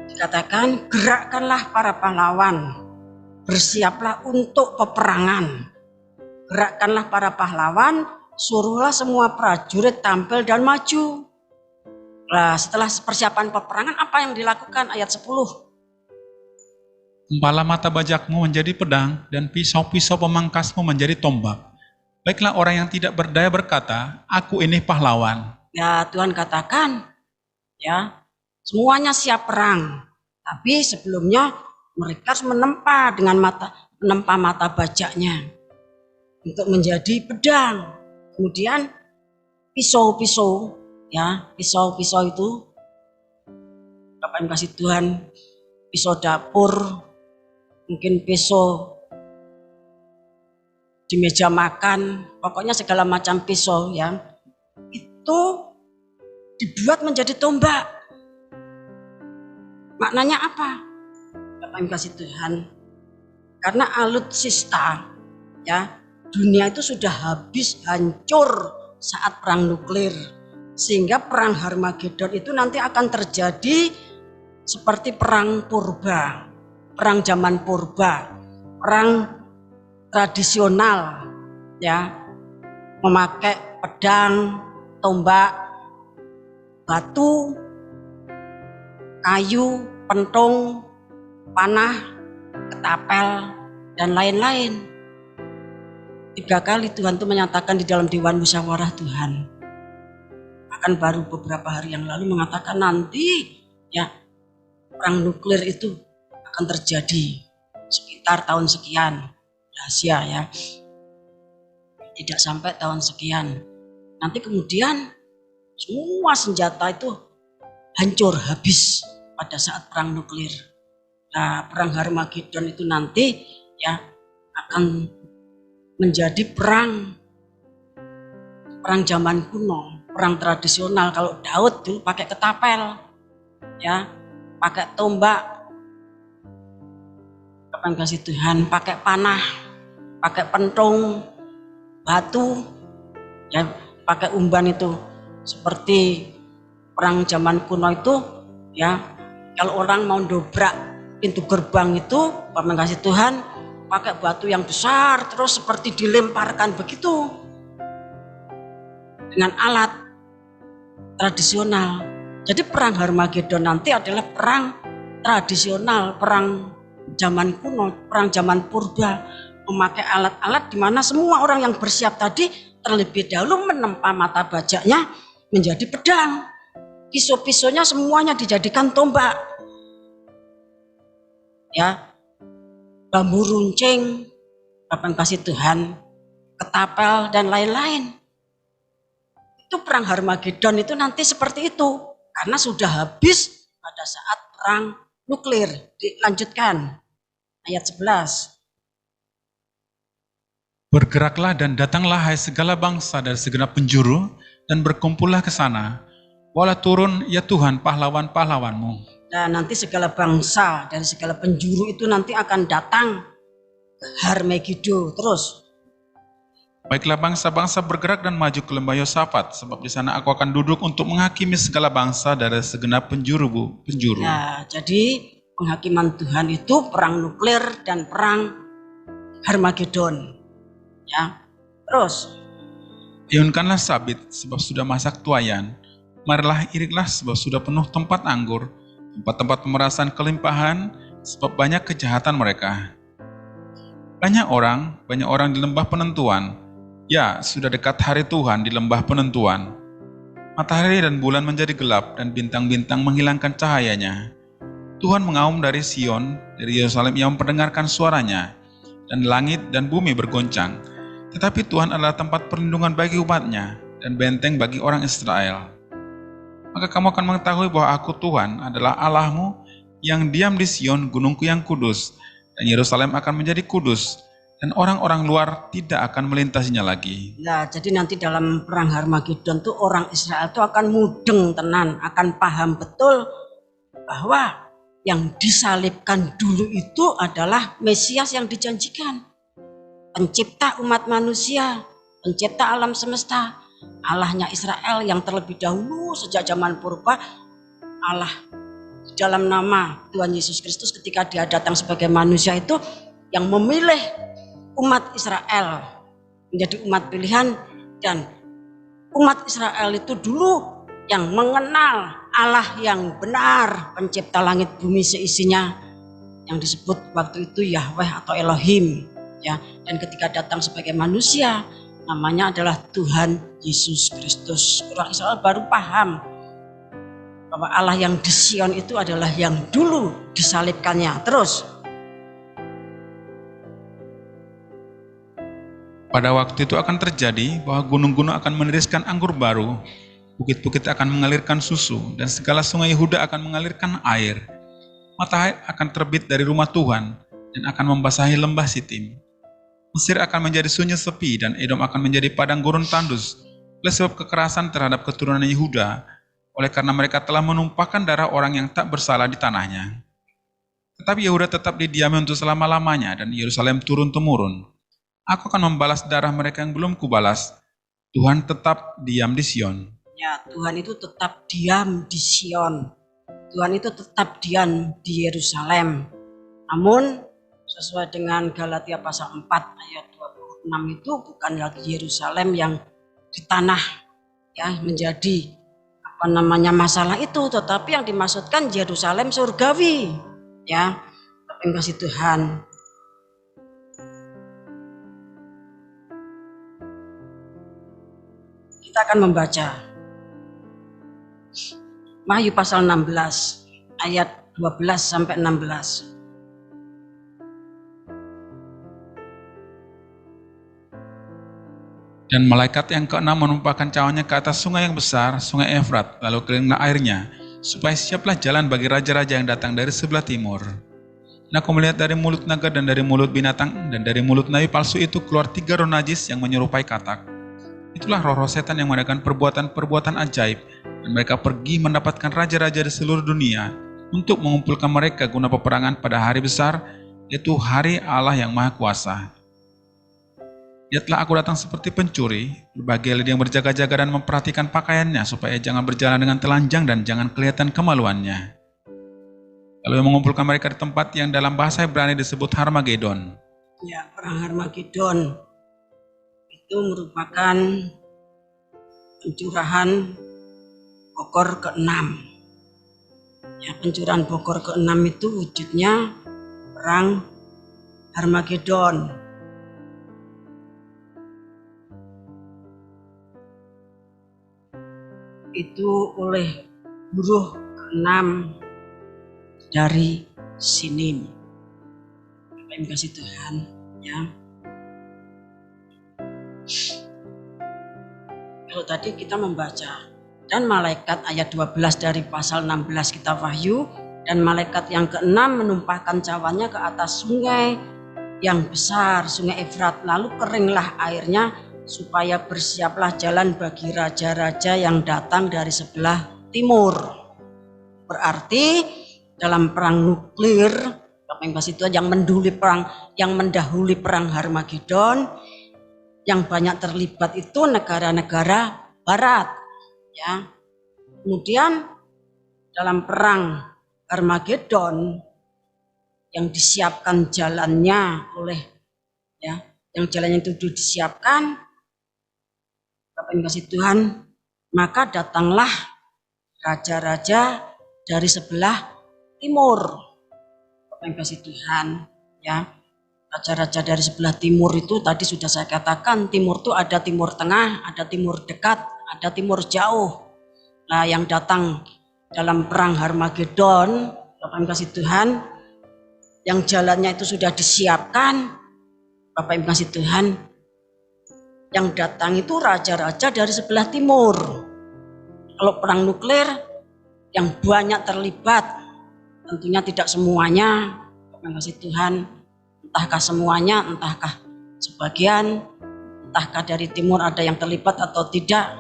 dikatakan gerakkanlah para pahlawan, bersiaplah untuk peperangan. Gerakkanlah para pahlawan, suruhlah semua prajurit tampil dan maju. Nah, setelah persiapan peperangan apa yang dilakukan? Ayat 10. Empala mata bajakmu menjadi pedang dan pisau-pisau pemangkasmu menjadi tombak. Baiklah orang yang tidak berdaya berkata, aku ini pahlawan. Ya, Tuhan katakan, ya, semuanya siap perang. Tapi sebelumnya mereka harus menempa mata bajaknya untuk menjadi pedang. Kemudian pisau-pisau, ya, pisau-pisau itu Bapak yang kasih Tuhan, pisau dapur, mungkin pisau di meja makan, pokoknya segala macam pisau, ya, itu dibuat menjadi tombak. Maknanya apa? Bapak yang kasih Tuhan, karena alutsista, ya, dunia itu sudah habis hancur saat perang nuklir, sehingga perang Harmagedon itu nanti akan terjadi seperti perang purba, perang zaman purba, perang tradisional, ya, memakai pedang, tombak, batu, kayu, pentung, panah, ketapel, dan lain-lain. 3 kali Tuhan itu menyatakan di dalam Dewan Musyawarah Tuhan. Bahkan baru beberapa hari yang lalu mengatakan nanti ya perang nuklir itu akan terjadi sekitar tahun sekian. Rahasia ya. Tidak sampai tahun sekian. Nanti kemudian semua senjata itu hancur habis pada saat perang nuklir. Nah, perang Harmagedon itu nanti ya akan menjadi perang zaman kuno, perang tradisional. Kalau Daud dulu pakai ketapel, ya, pakai tombak, kapan kasih Tuhan, pakai panah, pakai pentung, batu, ya, pakai umban itu. Seperti perang zaman kuno itu, ya, kalau orang mau dobrak pintu gerbang itu, kapan kasih Tuhan, pakai batu yang besar terus seperti dilemparkan begitu dengan alat tradisional. Jadi perang Harmagedon nanti adalah perang tradisional, perang zaman kuno, perang zaman purba, memakai alat-alat di mana semua orang yang bersiap tadi terlebih dahulu menempa mata bajaknya menjadi pedang, pisau-pisaunya semuanya dijadikan tombak, ya, bambu runcing, kapan kasih Tuhan, ketapel, dan lain-lain. Itu perang Harmagedon itu nanti seperti itu. Karena sudah habis pada saat perang nuklir. Dilanjutkan. Ayat 11. Bergeraklah dan datanglah hai segala bangsa dari segenap penjuru, dan berkumpullah ke sana. Walah turun ya Tuhan pahlawan-pahlawanmu. Dan nanti segala bangsa dari segala penjuru itu nanti akan datang ke Harmagedon. Terus. Baiklah bangsa-bangsa bergerak dan maju ke lembah Yosafat, sebab di sana aku akan duduk untuk menghakimi segala bangsa dari segenap penjuru. Nah, jadi penghakiman Tuhan itu perang nuklir dan perang Harmagedon. Ya, terus. Iunkanlah sabit, sebab sudah masak tuayan. Marilah iriklah, sebab sudah penuh tempat anggur, tempat-tempat pemerasan kelimpahan, sebab banyak kejahatan mereka. Banyak orang di lembah penentuan. Ya, sudah dekat hari Tuhan di lembah penentuan. Matahari dan bulan menjadi gelap, dan bintang-bintang menghilangkan cahayanya. Tuhan mengaum dari Sion, dari Yerusalem ia memperdengarkan suaranya, dan langit dan bumi bergoncang. Tetapi Tuhan adalah tempat perlindungan bagi umatnya, dan benteng bagi orang Israel. Maka kamu akan mengetahui bahwa aku Tuhan adalah Allahmu, yang diam di Sion, gunungku yang kudus, dan Yerusalem akan menjadi kudus, dan orang-orang luar tidak akan melintasinya lagi. Nah, jadi nanti dalam perang Harmagedon tuh orang Israel tuh akan mudeng tenan, akan paham betul bahwa yang disalibkan dulu itu adalah Mesias yang dijanjikan. Pencipta umat manusia, pencipta alam semesta, Allahnya Israel yang terlebih dahulu sejak zaman purba, Allah dalam nama Tuhan Yesus Kristus ketika dia datang sebagai manusia itu yang memilih umat Israel menjadi umat pilihan, dan umat Israel itu dulu yang mengenal Allah yang benar, pencipta langit bumi seisinya, yang disebut waktu itu Yahweh atau Elohim, ya. Dan ketika datang sebagai manusia namanya adalah Tuhan Yesus Kristus. Orang Israel baru paham bahwa Allah yang di Sion itu adalah yang dulu disalibkannya. Terus pada waktu itu akan terjadi bahwa gunung-gunung akan meniriskan anggur baru, bukit-bukit akan mengalirkan susu, dan segala sungai Yehuda akan mengalirkan air. Matahari akan terbit dari rumah Tuhan dan akan membasahi lembah Sitim. Mesir akan menjadi sunyi sepi, dan Edom akan menjadi padang gurun tandus, oleh sebab kekerasan terhadap keturunan Yehuda, oleh karena mereka telah menumpahkan darah orang yang tak bersalah di tanahnya. Tetapi Yehuda tetap didiami untuk selama-lamanya, dan Yerusalem turun-temurun. Aku akan membalas darah mereka yang belum kubalas. Tuhan tetap diam di Sion. ya, Tuhan itu tetap diam di Sion. Tuhan itu tetap diam di Yerusalem. Namun sesuai dengan Galatia pasal 4 ayat 26 itu bukan lagi Yerusalem yang di tanah ya menjadi masalah itu, tetapi yang dimaksudkan Yerusalem surgawi ya. Terima kasih Tuhan. Kita akan membaca Wahyu pasal 16 ayat 12 sampai 16. Dan malaikat yang keenam menumpahkan cawannya ke atas sungai yang besar, sungai Efrat, lalu keringlah airnya, supaya siaplah jalan bagi raja-raja yang datang dari sebelah timur. Dan aku melihat dari mulut naga dan dari mulut binatang dan dari mulut nabi palsu itu keluar 3 roh najis yang menyerupai katak. Itulah roh-roh setan yang mengadakan perbuatan-perbuatan ajaib, dan mereka pergi mendapatkan raja-raja di seluruh dunia untuk mengumpulkan mereka guna peperangan pada hari besar, yaitu hari Allah yang Maha Kuasa. Lihatlah aku datang seperti pencuri, berbagai lidi yang berjaga-jaga dan memperhatikan pakaiannya supaya jangan berjalan dengan telanjang dan jangan kelihatan kemaluannya. Lalu mengumpulkan mereka di tempat yang dalam bahasa Ibrani disebut Harmagedon. Ya, perang Harmagedon itu merupakan pencurahan Bogor ke-6. Ya, pencurahan Bogor ke-6 itu wujudnya perang Harmagedon. Itu oleh buruh ke-6 dari Sinim. Terima kasih Tuhan ya. Kalau tadi kita membaca dan malaikat ayat 12 dari pasal 16 kita Wahyu, dan malaikat yang ke-6 menumpahkan cawannya ke atas sungai yang besar, sungai Efrat, lalu keringlah airnya supaya bersiaplah jalan bagi raja-raja yang datang dari sebelah timur. Berarti dalam perang nuklir, itu yang mendahului perang Harmagedon, yang banyak terlibat itu negara-negara barat ya. Kemudian dalam perang Harmagedon yang disiapkan jalannya oleh ya, yang jalannya itu disiapkan, Bapak Ibu kasih Tuhan, maka datanglah raja-raja dari sebelah timur. Bapak Ibu kasih Tuhan ya. Raja-raja dari sebelah timur itu tadi sudah saya katakan, timur itu ada timur tengah, ada timur dekat, ada timur jauh. Nah, yang datang dalam perang Harmagedon, Bapak Ibu kasih Tuhan, yang jalannya itu sudah disiapkan, Bapak Ibu kasih Tuhan, yang datang itu raja-raja dari sebelah timur. Kalau perang nuklir yang banyak terlibat, tentunya tidak semuanya, Bapak Ibu kasih Tuhan, entahkah semuanya, entahkah sebagian, entahkah dari timur ada yang terlibat atau tidak,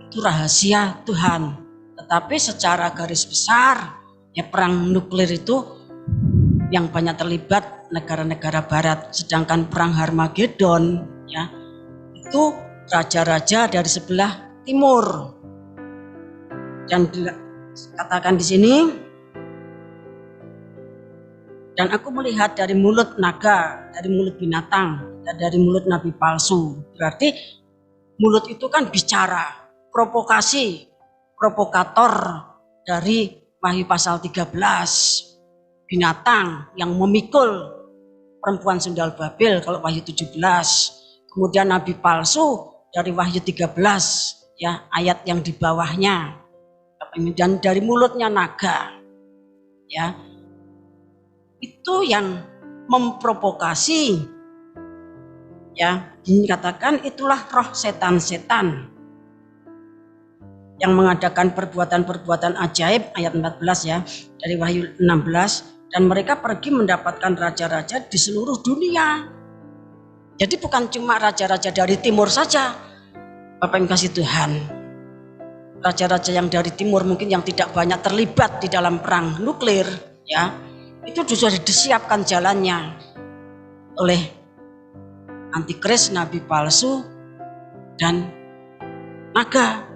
itu rahasia Tuhan. Tetapi secara garis besar, ya perang nuklir itu yang banyak terlibat negara-negara barat, sedangkan perang Harmagedon ya itu raja-raja dari sebelah timur. Dan katakan di sini, dan aku melihat dari mulut naga, dari mulut binatang, dan dari mulut nabi palsu. Berarti mulut itu kan bicara, provokasi, provokator dari Wahyu pasal 13. Binatang yang memikul perempuan sundal Babel kalau Wahyu 17. Kemudian nabi palsu dari Wahyu 13 ya, ayat yang di bawahnya. Dan dari mulutnya naga ya. Itu yang memprovokasi ya, dikatakan itulah roh setan-setan yang mengadakan perbuatan-perbuatan ajaib, ayat 14 ya, dari Wahyu 16, dan mereka pergi mendapatkan raja-raja di seluruh dunia. Jadi bukan cuma raja-raja dari timur saja, Bapak yang kasih Tuhan. Raja-raja yang dari timur mungkin yang tidak banyak terlibat di dalam perang nuklir ya, itu sudah disiapkan jalannya oleh antikris, nabi palsu, dan naga.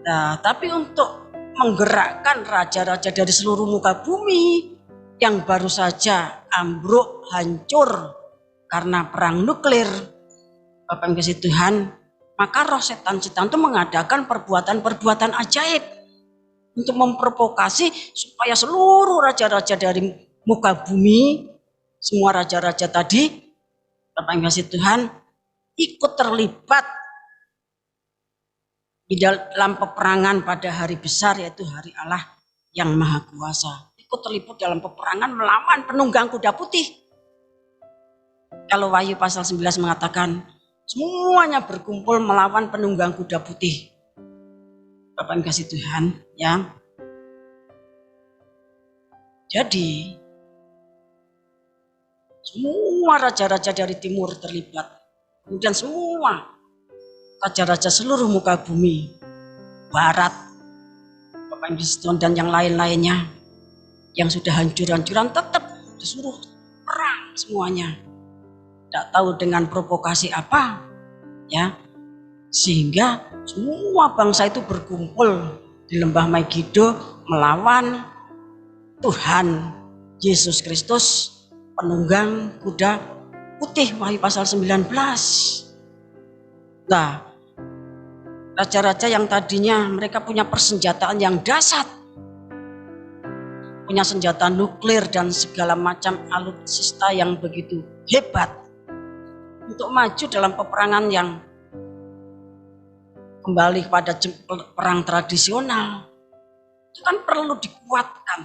Nah, tapi untuk menggerakkan raja-raja dari seluruh muka bumi yang baru saja ambruk, hancur karena perang nuklir, Bapak yang kasih Tuhan, Maka roh setan-setan itu mengadakan perbuatan-perbuatan ajaib untuk memprovokasi supaya seluruh raja-raja dari muka bumi, semua raja-raja tadi, Bapak yang kasih Tuhan, ikut terlibat di dalam peperangan pada hari besar, yaitu hari Allah yang Maha Kuasa. Ikut terlibat dalam peperangan melawan penunggang kuda putih. Kalau Wahyu pasal 11 mengatakan semuanya berkumpul melawan penunggang kuda putih. Bapak yang kasih Tuhan, ya. Jadi semua raja-raja dari timur terlibat. Kemudian semua raja-raja seluruh muka bumi, barat, Bapak yang kasih Tuhan, dan yang lain-lainnya yang sudah hancur-hancuran tetap disuruh perang semuanya. Tidak tahu dengan provokasi apa, ya, sehingga semua bangsa itu berkumpul di lembah Megiddo melawan Tuhan Yesus Kristus, penunggang kuda putih. Wahyu pasal 19. Nah, raja-raja yang tadinya mereka punya persenjataan yang dahsyat, punya senjata nuklir dan segala macam alutsista yang begitu hebat, untuk maju dalam peperangan yang kembali pada perang tradisional, itu kan perlu dikuatkan,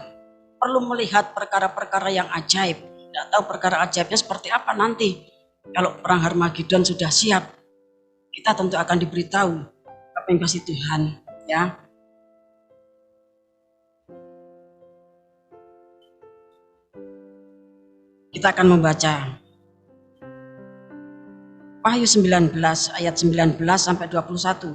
perlu melihat perkara-perkara yang ajaib. Tidak tahu perkara ajaibnya seperti apa nanti. Kalau perang Harmagedon sudah siap, kita tentu akan diberitahu. Apa yang kasih Tuhan, ya. Kita akan membaca Wahyu 19 ayat 19 sampai 21.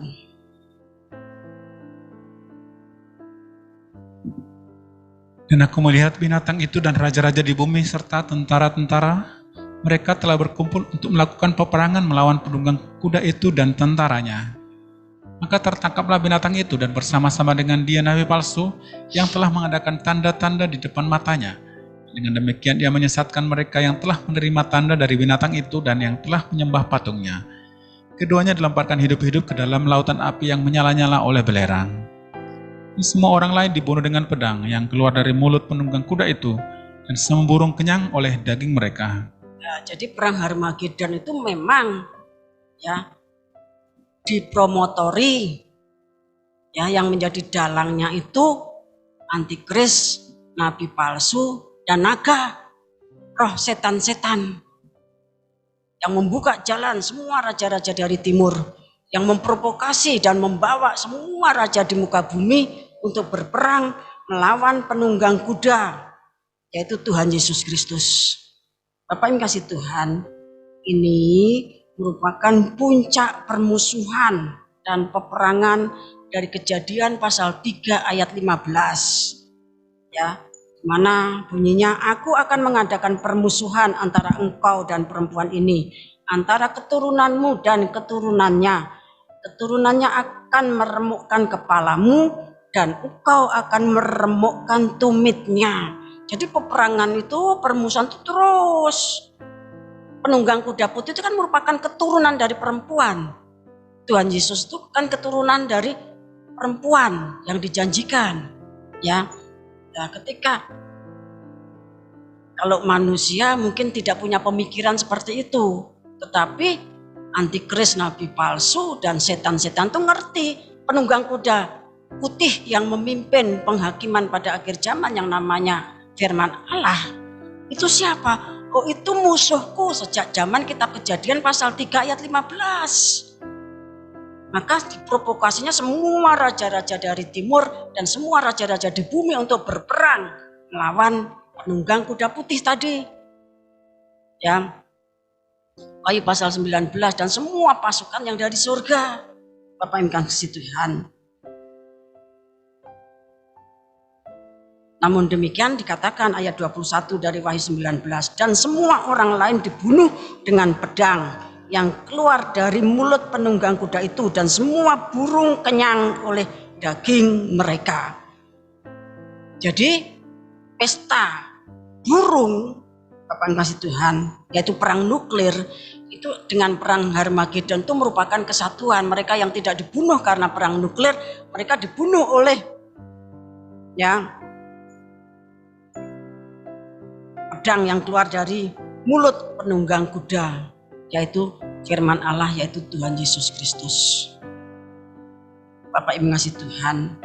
Dan aku melihat binatang itu dan raja-raja di bumi serta tentara-tentara. Mereka telah berkumpul untuk melakukan peperangan melawan penunggang kuda itu dan tentaranya. Maka tertangkaplah binatang itu dan bersama-sama dengan dia nabi palsu yang telah mengadakan tanda-tanda di depan matanya. Dengan demikian dia menyesatkan mereka yang telah menerima tanda dari binatang itu dan yang telah menyembah patungnya. Keduanya dilemparkan hidup-hidup ke dalam lautan api yang menyala-nyala oleh belerang. Semua orang lain dibunuh dengan pedang yang keluar dari mulut penunggang kuda itu, dan semua burung kenyang oleh daging mereka. Ya, jadi perang Harmagedon itu memang, ya, dipromotori, ya, yang menjadi dalangnya itu antikris, nabi palsu, dan naga, roh setan-setan yang membuka jalan semua raja-raja dari timur, yang memprovokasi dan membawa semua raja di muka bumi untuk berperang melawan penunggang kuda, yaitu Tuhan Yesus Kristus. Bapak yang kasih Tuhan, ini merupakan puncak permusuhan dan peperangan dari Kejadian pasal 3 ayat 15. Ya, mana bunyinya, aku akan mengadakan permusuhan antara engkau dan perempuan ini, antara keturunanmu dan keturunannya. Keturunannya akan meremukkan kepalamu dan engkau akan meremukkan tumitnya. Jadi peperangan itu, permusuhan itu terus. Penunggang kuda putih itu kan merupakan keturunan dari perempuan. Tuhan Yesus itu kan keturunan dari perempuan yang dijanjikan. Ya, nah, ketika kalau manusia mungkin tidak punya pemikiran seperti itu, tetapi antikris, nabi palsu, dan setan-setan itu ngerti penunggang kuda putih yang memimpin penghakiman pada akhir zaman yang namanya firman Allah. Itu siapa? Oh, itu musuhku sejak zaman kitab Kejadian pasal 3 ayat 15. Maka diprovokasinya semua raja-raja dari timur dan semua raja-raja di bumi untuk berperang melawan penunggang kuda putih tadi. Ya. Wahyu pasal 19 dan semua pasukan yang dari surga. Bapak yang kasih Tuhan. Namun demikian dikatakan ayat 21 dari Wahyu 19, dan semua orang lain dibunuh dengan pedang yang keluar dari mulut penunggang kuda itu, dan semua burung kenyang oleh daging mereka. Jadi pesta burung Bapak yang kasih Tuhan, yaitu perang nuklir. Itu dengan perang Harmagedon itu merupakan kesatuan. Mereka yang tidak dibunuh karena perang nuklir, mereka dibunuh oleh pedang yang keluar dari mulut penunggang kuda, yaitu firman Allah, yaitu Tuhan Yesus Kristus. Bapak Ibu kasih Tuhan,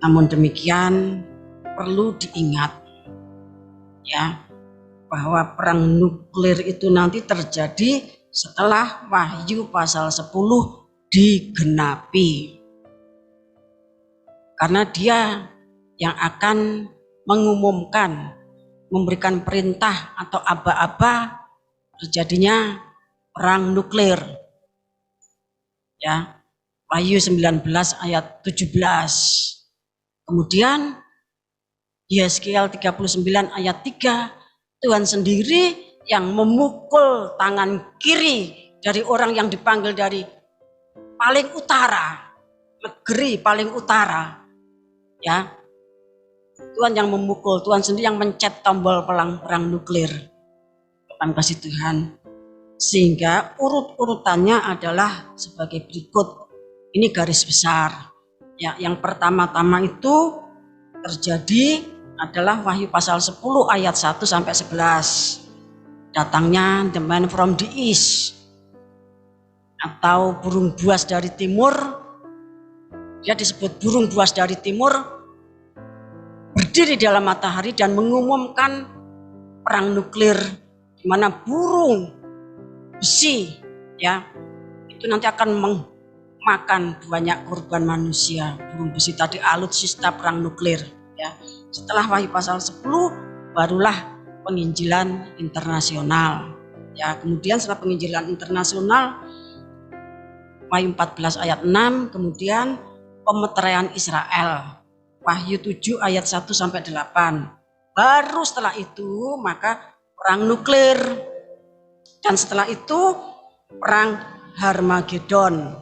namun demikian perlu diingat bahwa perang nuklir itu nanti terjadi setelah Wahyu pasal 10 digenapi. Karena dia yang akan mengumumkan, memberikan perintah atau aba-aba terjadinya perang nuklir. Wahyu 19 ayat 17. Kemudian Yeskiel 39 ayat 3, Tuhan sendiri yang memukul tangan kiri dari orang yang dipanggil dari paling utara, negeri paling utara. Tuhan yang memukul, Tuhan sendiri yang mencet tombol perang nuklir. Tuhan kasih Tuhan. Sehingga urut-urutannya adalah sebagai berikut. Ini garis besar. Yang pertama-tama itu terjadi adalah Wahyu pasal 10 ayat 1 sampai 11. Datangnya the man from the east, atau burung buas dari timur. Dia disebut burung buas dari timur, berdiri dalam matahari dan mengumumkan perang nuklir, di mana burung besi itu nanti akan memakan banyak korban manusia. Burung besi tadi alutsista perang nuklir. Setelah Wahyu pasal 10 barulah penginjilan internasional. Kemudian setelah penginjilan internasional Wahyu 14 ayat 6, kemudian pemeteraian Israel. Wahyu 7 ayat 1 sampai 8. Baru setelah itu maka perang nuklir. Dan setelah itu perang Harmagedon.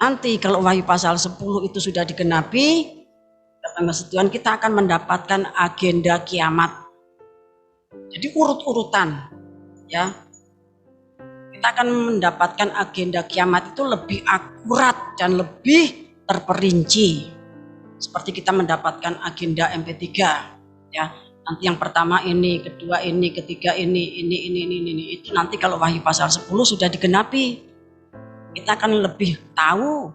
Nanti kalau Wahyu pasal 10 itu sudah digenapi, Tuhan, kita akan mendapatkan agenda kiamat. Jadi urut-urutan, kita akan mendapatkan agenda kiamat itu lebih akurat dan lebih terperinci. Seperti kita mendapatkan agenda MP3, nanti yang pertama ini, kedua ini, ketiga ini. Itu nanti kalau Wahyu pasal 10 sudah digenapi, kita akan lebih tahu,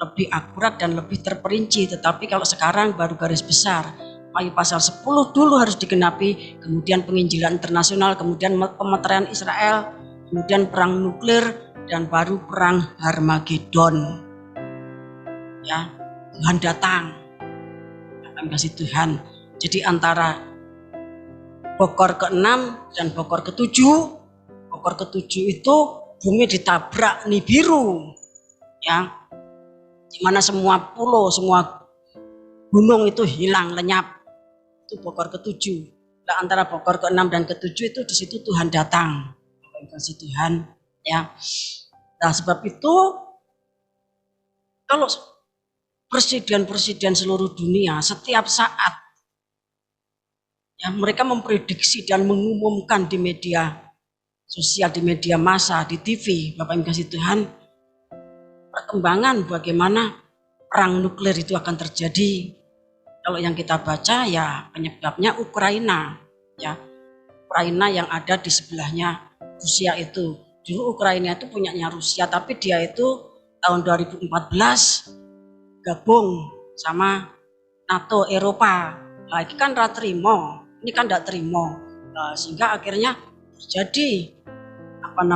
lebih akurat dan lebih terperinci. Tetapi kalau sekarang baru garis besar. Wahyu pasal 10 dulu harus digenapi, kemudian penginjilan internasional, kemudian pemeteraian Israel, kemudian perang nuklir, dan baru perang Harmagedon. Tuhan datang. Akan kasih Tuhan. Jadi antara Bokor ke-6 dan Bokor ke-7, Bokor ke-7 itu bumi ditabrak Nibiru. Di mana semua pulau, semua gunung itu hilang, lenyap. Itu Bokor ke-7. Nah, antara Bokor ke-6 dan ke-7 itu di situ Tuhan datang. Terima kasih Tuhan. Nah, sebab itu kalau presiden-presiden seluruh dunia setiap saat mereka memprediksi dan mengumumkan di media sosial, di media massa, di TV, Bapak Ibu kasih Tuhan, perkembangan bagaimana perang nuklir itu akan terjadi. Kalau yang kita baca penyebabnya Ukraina, Ukraina yang ada di sebelahnya Rusia itu. Dulu Ukraina itu punyanya Rusia, tapi dia itu tahun 2014 gabung sama NATO Eropa. Nah, ini kan ini kan tidak terima. Nah, sehingga akhirnya terjadi perang,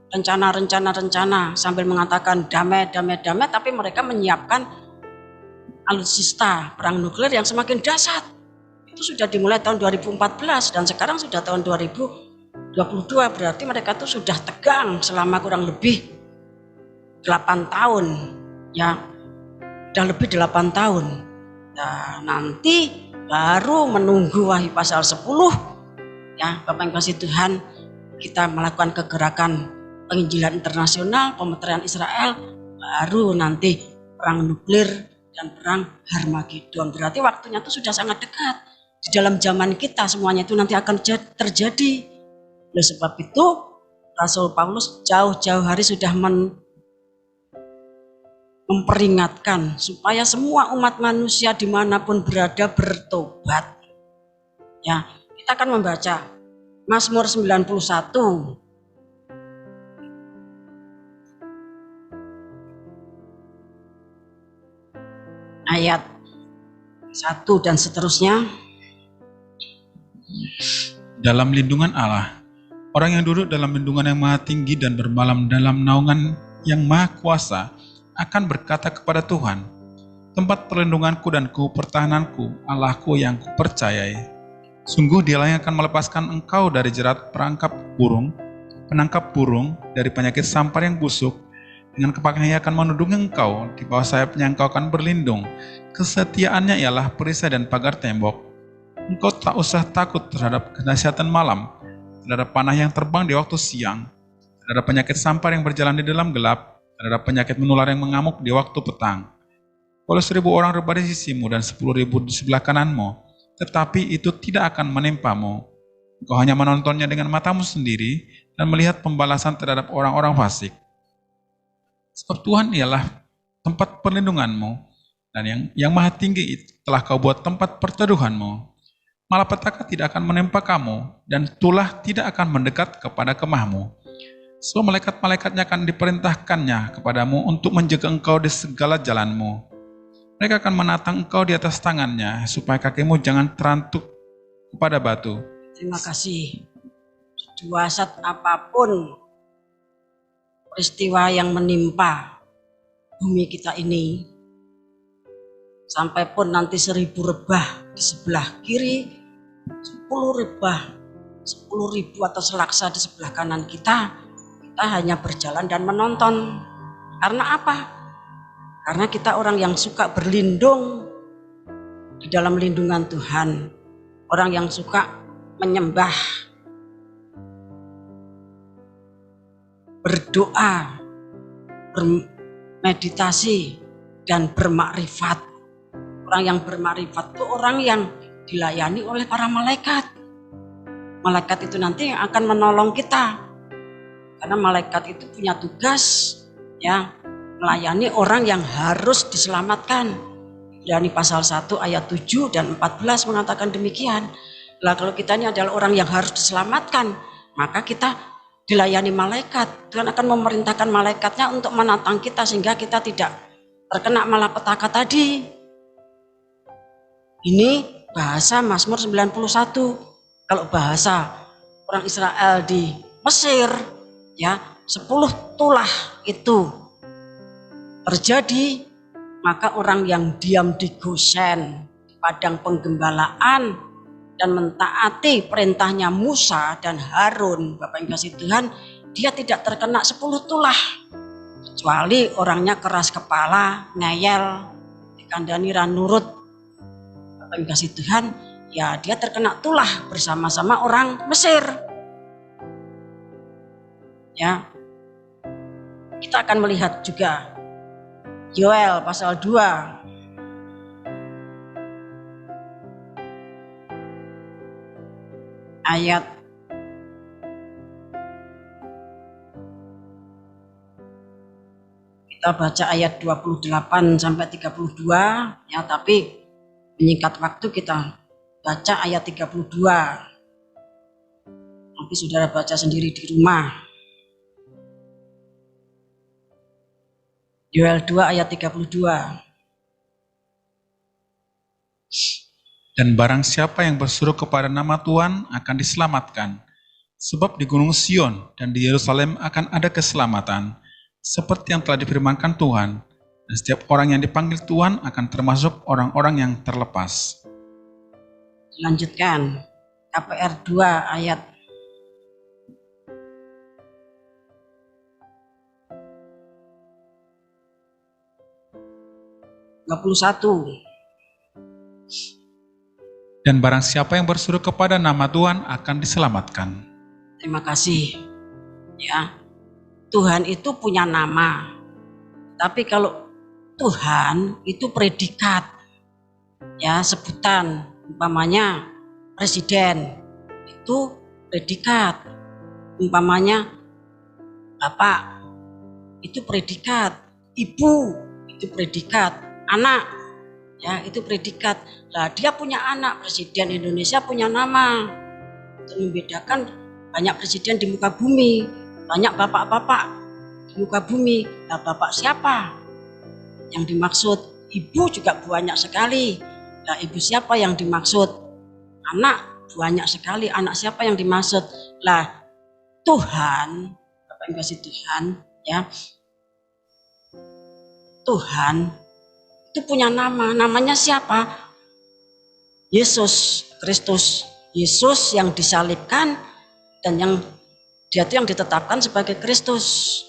rencana sambil mengatakan damai, tapi mereka menyiapkan alutsista perang nuklir yang semakin dahsyat. Itu sudah dimulai tahun 2014 dan sekarang sudah tahun 2022, berarti mereka itu sudah tegang selama kurang lebih 8 tahun. Sudah lebih 8 tahun. Nah, nanti baru menunggu Wahyu pasal 10, Bapak yang kasih Tuhan, kita melakukan kegerakan penginjilan internasional, pemeteraian Israel, baru nanti perang nuklir dan perang Harmagedon. Berarti waktunya itu sudah sangat dekat. Di dalam zaman kita semuanya itu nanti akan terjadi. Oleh sebab itu Rasul Paulus jauh-jauh hari sudah memperingatkan supaya semua umat manusia dimanapun berada bertobat. Ya, kita akan membaca Mazmur 91 ayat 1 dan seterusnya. Dalam lindungan Allah, orang yang duduk dalam lindungan yang maha tinggi dan bermalam dalam naungan yang maha kuasa akan berkata kepada Tuhan, tempat perlindunganku dan pertahananku, Allahku yang kupercayai. Sungguh Dialah yang akan melepaskan engkau dari jerat penangkap burung, dari penyakit sampar yang busuk. Dengan kepakaiannya akan menudungi engkau, di bawah sayapnya engkau akan berlindung. Kesetiaannya ialah perisai dan pagar tembok. Engkau tak usah takut terhadap kedahsyatan malam, terhadap panah yang terbang di waktu siang, terhadap penyakit sampar yang berjalan di dalam gelap, terhadap penyakit menular yang mengamuk di waktu petang. Walau 1.000 orang rebah di sisimu dan 10.000 di sebelah kananmu, tetapi itu tidak akan menimpamu. Engkau hanya menontonnya dengan matamu sendiri dan melihat pembalasan terhadap orang-orang fasik. Sebab Tuhan ialah tempat perlindunganmu, dan yang maha tinggi telah kau buat tempat perteduhanmu. Malapetaka tidak akan menimpa kamu, dan tulah tidak akan mendekat kepada kemahmu. Sebab malaikat-malaikatnya akan diperintahkannya kepadamu untuk menjaga engkau di segala jalanmu. Mereka akan menatang engkau di atas tangannya, supaya kakimu jangan terantuk kepada batu. Terima kasih. Dahsyat apapun peristiwa yang menimpa bumi kita ini, sampai pun nanti 1.000 rebah di sebelah kiri, 10 rebah, 10.000 atau selaksa di sebelah kanan kita hanya berjalan dan menonton. Karena apa? Karena kita orang yang suka berlindung di dalam lindungan Tuhan, orang yang suka menyembah, berdoa, bermeditasi, dan bermakrifat. Orang yang bermakrifat itu orang yang dilayani oleh para malaikat. Malaikat itu nanti yang akan menolong kita. Karena malaikat itu punya tugas ya, melayani orang yang harus diselamatkan. Ibrani pasal 1 ayat 7 dan 14 mengatakan demikian. Lah kalau kita ini adalah orang yang harus diselamatkan, maka kita dilayani malaikat. Tuhan akan memerintahkan malaikatnya untuk menatang kita sehingga kita tidak terkena malapetaka tadi. Ini bahasa Mazmur 91. Kalau bahasa orang Israel di Mesir, ya 10 tulah itu terjadi, maka orang yang diam di Gosen, di padang penggembalaan, dan mentaati perintahnya Musa dan Harun, Bapak yang kasih Tuhan, dia tidak terkena 10 tulah. Kecuali orangnya keras kepala, ngeyel, dikandani ranurut, Bapak yang kasih Tuhan, ya dia terkena tulah bersama-sama orang Mesir. Ya, kita akan melihat juga Yoel pasal 2 ayat kita baca ayat 28 sampai 32 ya, tapi menyingkat waktu kita baca ayat 32. Nanti saudara baca sendiri di rumah. Yoel 2 ayat 32. Dan barang siapa yang berseru kepada nama Tuhan akan diselamatkan. Sebab di Gunung Sion dan di Yerusalem akan ada keselamatan, seperti yang telah difirmankan Tuhan. Dan setiap orang yang dipanggil Tuhan akan termasuk orang-orang yang terlepas. Lanjutkan. KPR 2 ayat 21. Dan barang siapa yang berseru kepada nama Tuhan akan diselamatkan. Terima kasih. Ya, Tuhan itu punya nama. Tapi kalau Tuhan itu predikat, ya, sebutan. Umpamanya presiden itu predikat, umpamanya bapak itu predikat, ibu itu predikat, anak ya itu predikat. Lah dia punya anak, presiden Indonesia punya nama. Untuk membedakan, banyak presiden di muka bumi, banyak bapak-bapak di muka bumi. Lah bapak siapa yang dimaksud? Ibu juga banyak sekali. Lah ibu siapa yang dimaksud? Anak banyak sekali. Anak siapa yang dimaksud? Lah Tuhan, Bapak Ibu kasih Tuhan, ya. Tuhan itu punya nama. Namanya siapa? Yesus Kristus. Yesus yang disalibkan dan yang dia itu yang ditetapkan sebagai Kristus.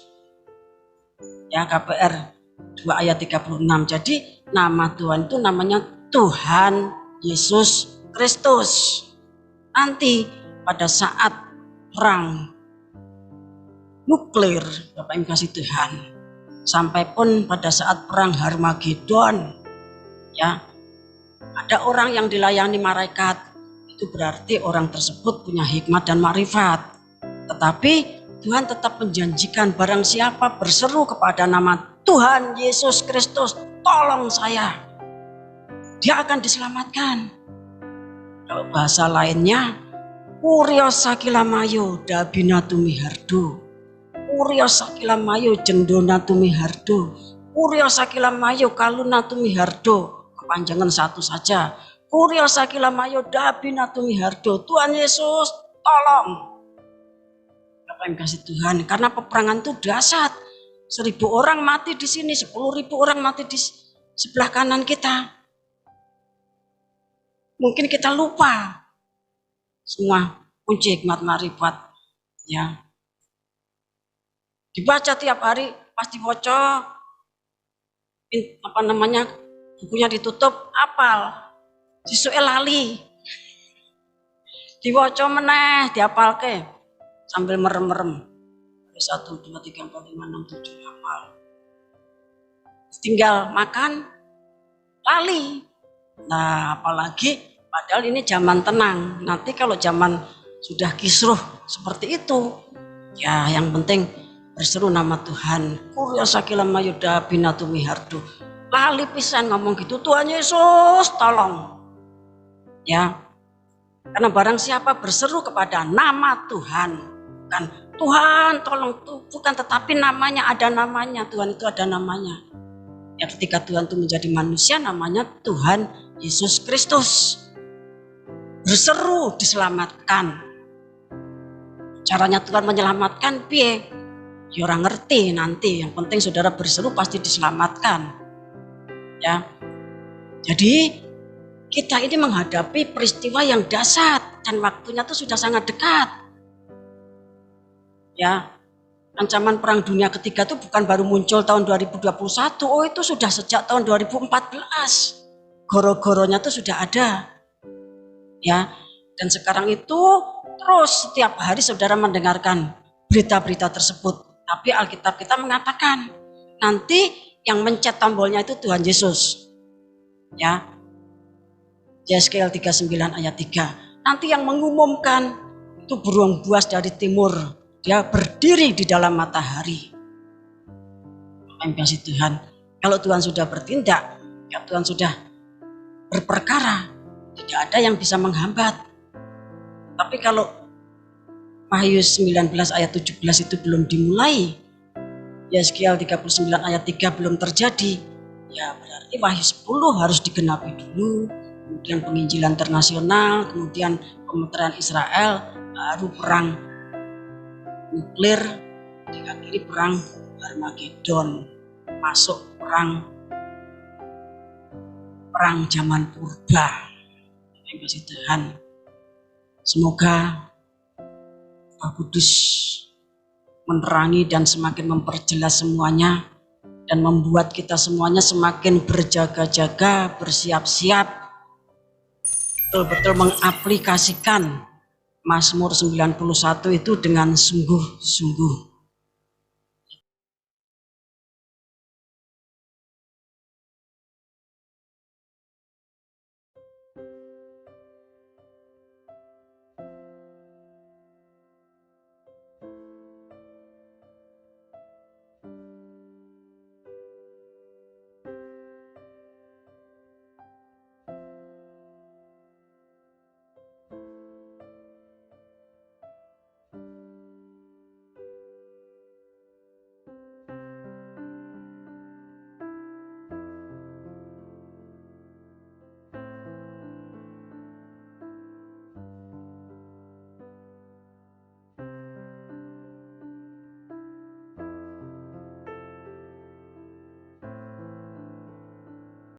Ya, KPR 2 ayat 36. Jadi nama Tuhan itu namanya Tuhan Yesus Kristus. Nanti pada saat perang nuklir, Bapak Ibu kasih Tuhan, sampai pun pada saat perang Harmagedon, ya, ada orang yang dilayani malaikat, itu berarti orang tersebut punya hikmat dan makrifat. Tetapi Tuhan tetap menjanjikan barang siapa berseru kepada nama Tuhan Yesus Kristus, tolong saya, dia akan diselamatkan. Kalau bahasa lainnya, Kuryo sakilamayo dabina tumihardo, Kuryo sakilamayo jendona tumihardo, Kuryo sakilamayo kaluna tumihardo. Kepanjangan satu saja, Kuryo sakilamayo dabina tumihardo. Tuhan Yesus tolong. Bapak yang kasih Tuhan, karena peperangan itu dahsyat. 1.000 orang mati di sini, 10.000 orang mati di sebelah kanan kita. Mungkin kita lupa semua kunci hikmat marifat, ya. Dibaca tiap hari, pasti bocor, bukunya ditutup, apal, sisuke lali, dibaca meneh, diapalke, sambil merem-merem, 1, 2, 3, 4, 5, 6, 7, hafal. Tinggal makan, lali. Nah, apalagi padahal ini zaman tenang. Nanti kalau zaman sudah kisruh seperti itu, ya yang penting berseru nama Tuhan. Kurya sakilamayo dabina tumihardo. Lali pisan ngomong gitu, Tuhan Yesus tolong. Ya. Karena barang siapa berseru kepada nama Tuhan, bukan Tuhan tolong, bukan, tetapi namanya, ada namanya. Tuhan itu ada namanya. Ya, ketika Tuhan itu menjadi manusia, namanya Tuhan Yesus Kristus. Berseru diselamatkan. Caranya Tuhan menyelamatkan piye? Ya orang ngerti nanti. Yang penting saudara berseru pasti diselamatkan. Ya. Jadi kita ini menghadapi peristiwa yang dahsyat dan waktunya itu sudah sangat dekat. Ya. Ancaman perang dunia ketiga itu bukan baru muncul tahun 2021. Oh, itu sudah sejak tahun 2014. Goro-goronya itu sudah ada. Ya. Dan sekarang itu terus setiap hari saudara mendengarkan berita-berita tersebut. Tapi Alkitab kita mengatakan nanti yang mencet tombolnya itu Tuhan Yesus. Ya. Yeskiel 39 ayat 3. Nanti yang mengumumkan itu burung buas dari timur. Dia berdiri di dalam matahari. Yang kasih Tuhan. Kalau Tuhan sudah bertindak, ya Tuhan sudah berperkara, tidak ada yang bisa menghambat. Tapi kalau Wahyu 19 ayat 17 itu belum dimulai, Yeskiel 39 ayat 3 belum terjadi, ya berarti Wahyu 10 harus digenapi dulu. Kemudian penginjilan internasional, kemudian pemeteran Israel, baru perang nuklir, diakhiri perang Harmagedon, masuk perang zaman purba. Terima kasih Tuhan. Semoga Roh Kudus menerangi dan semakin memperjelas semuanya dan membuat kita semuanya semakin berjaga-jaga, bersiap-siap, betul-betul mengaplikasikan Mazmur 91 itu dengan sungguh-sungguh.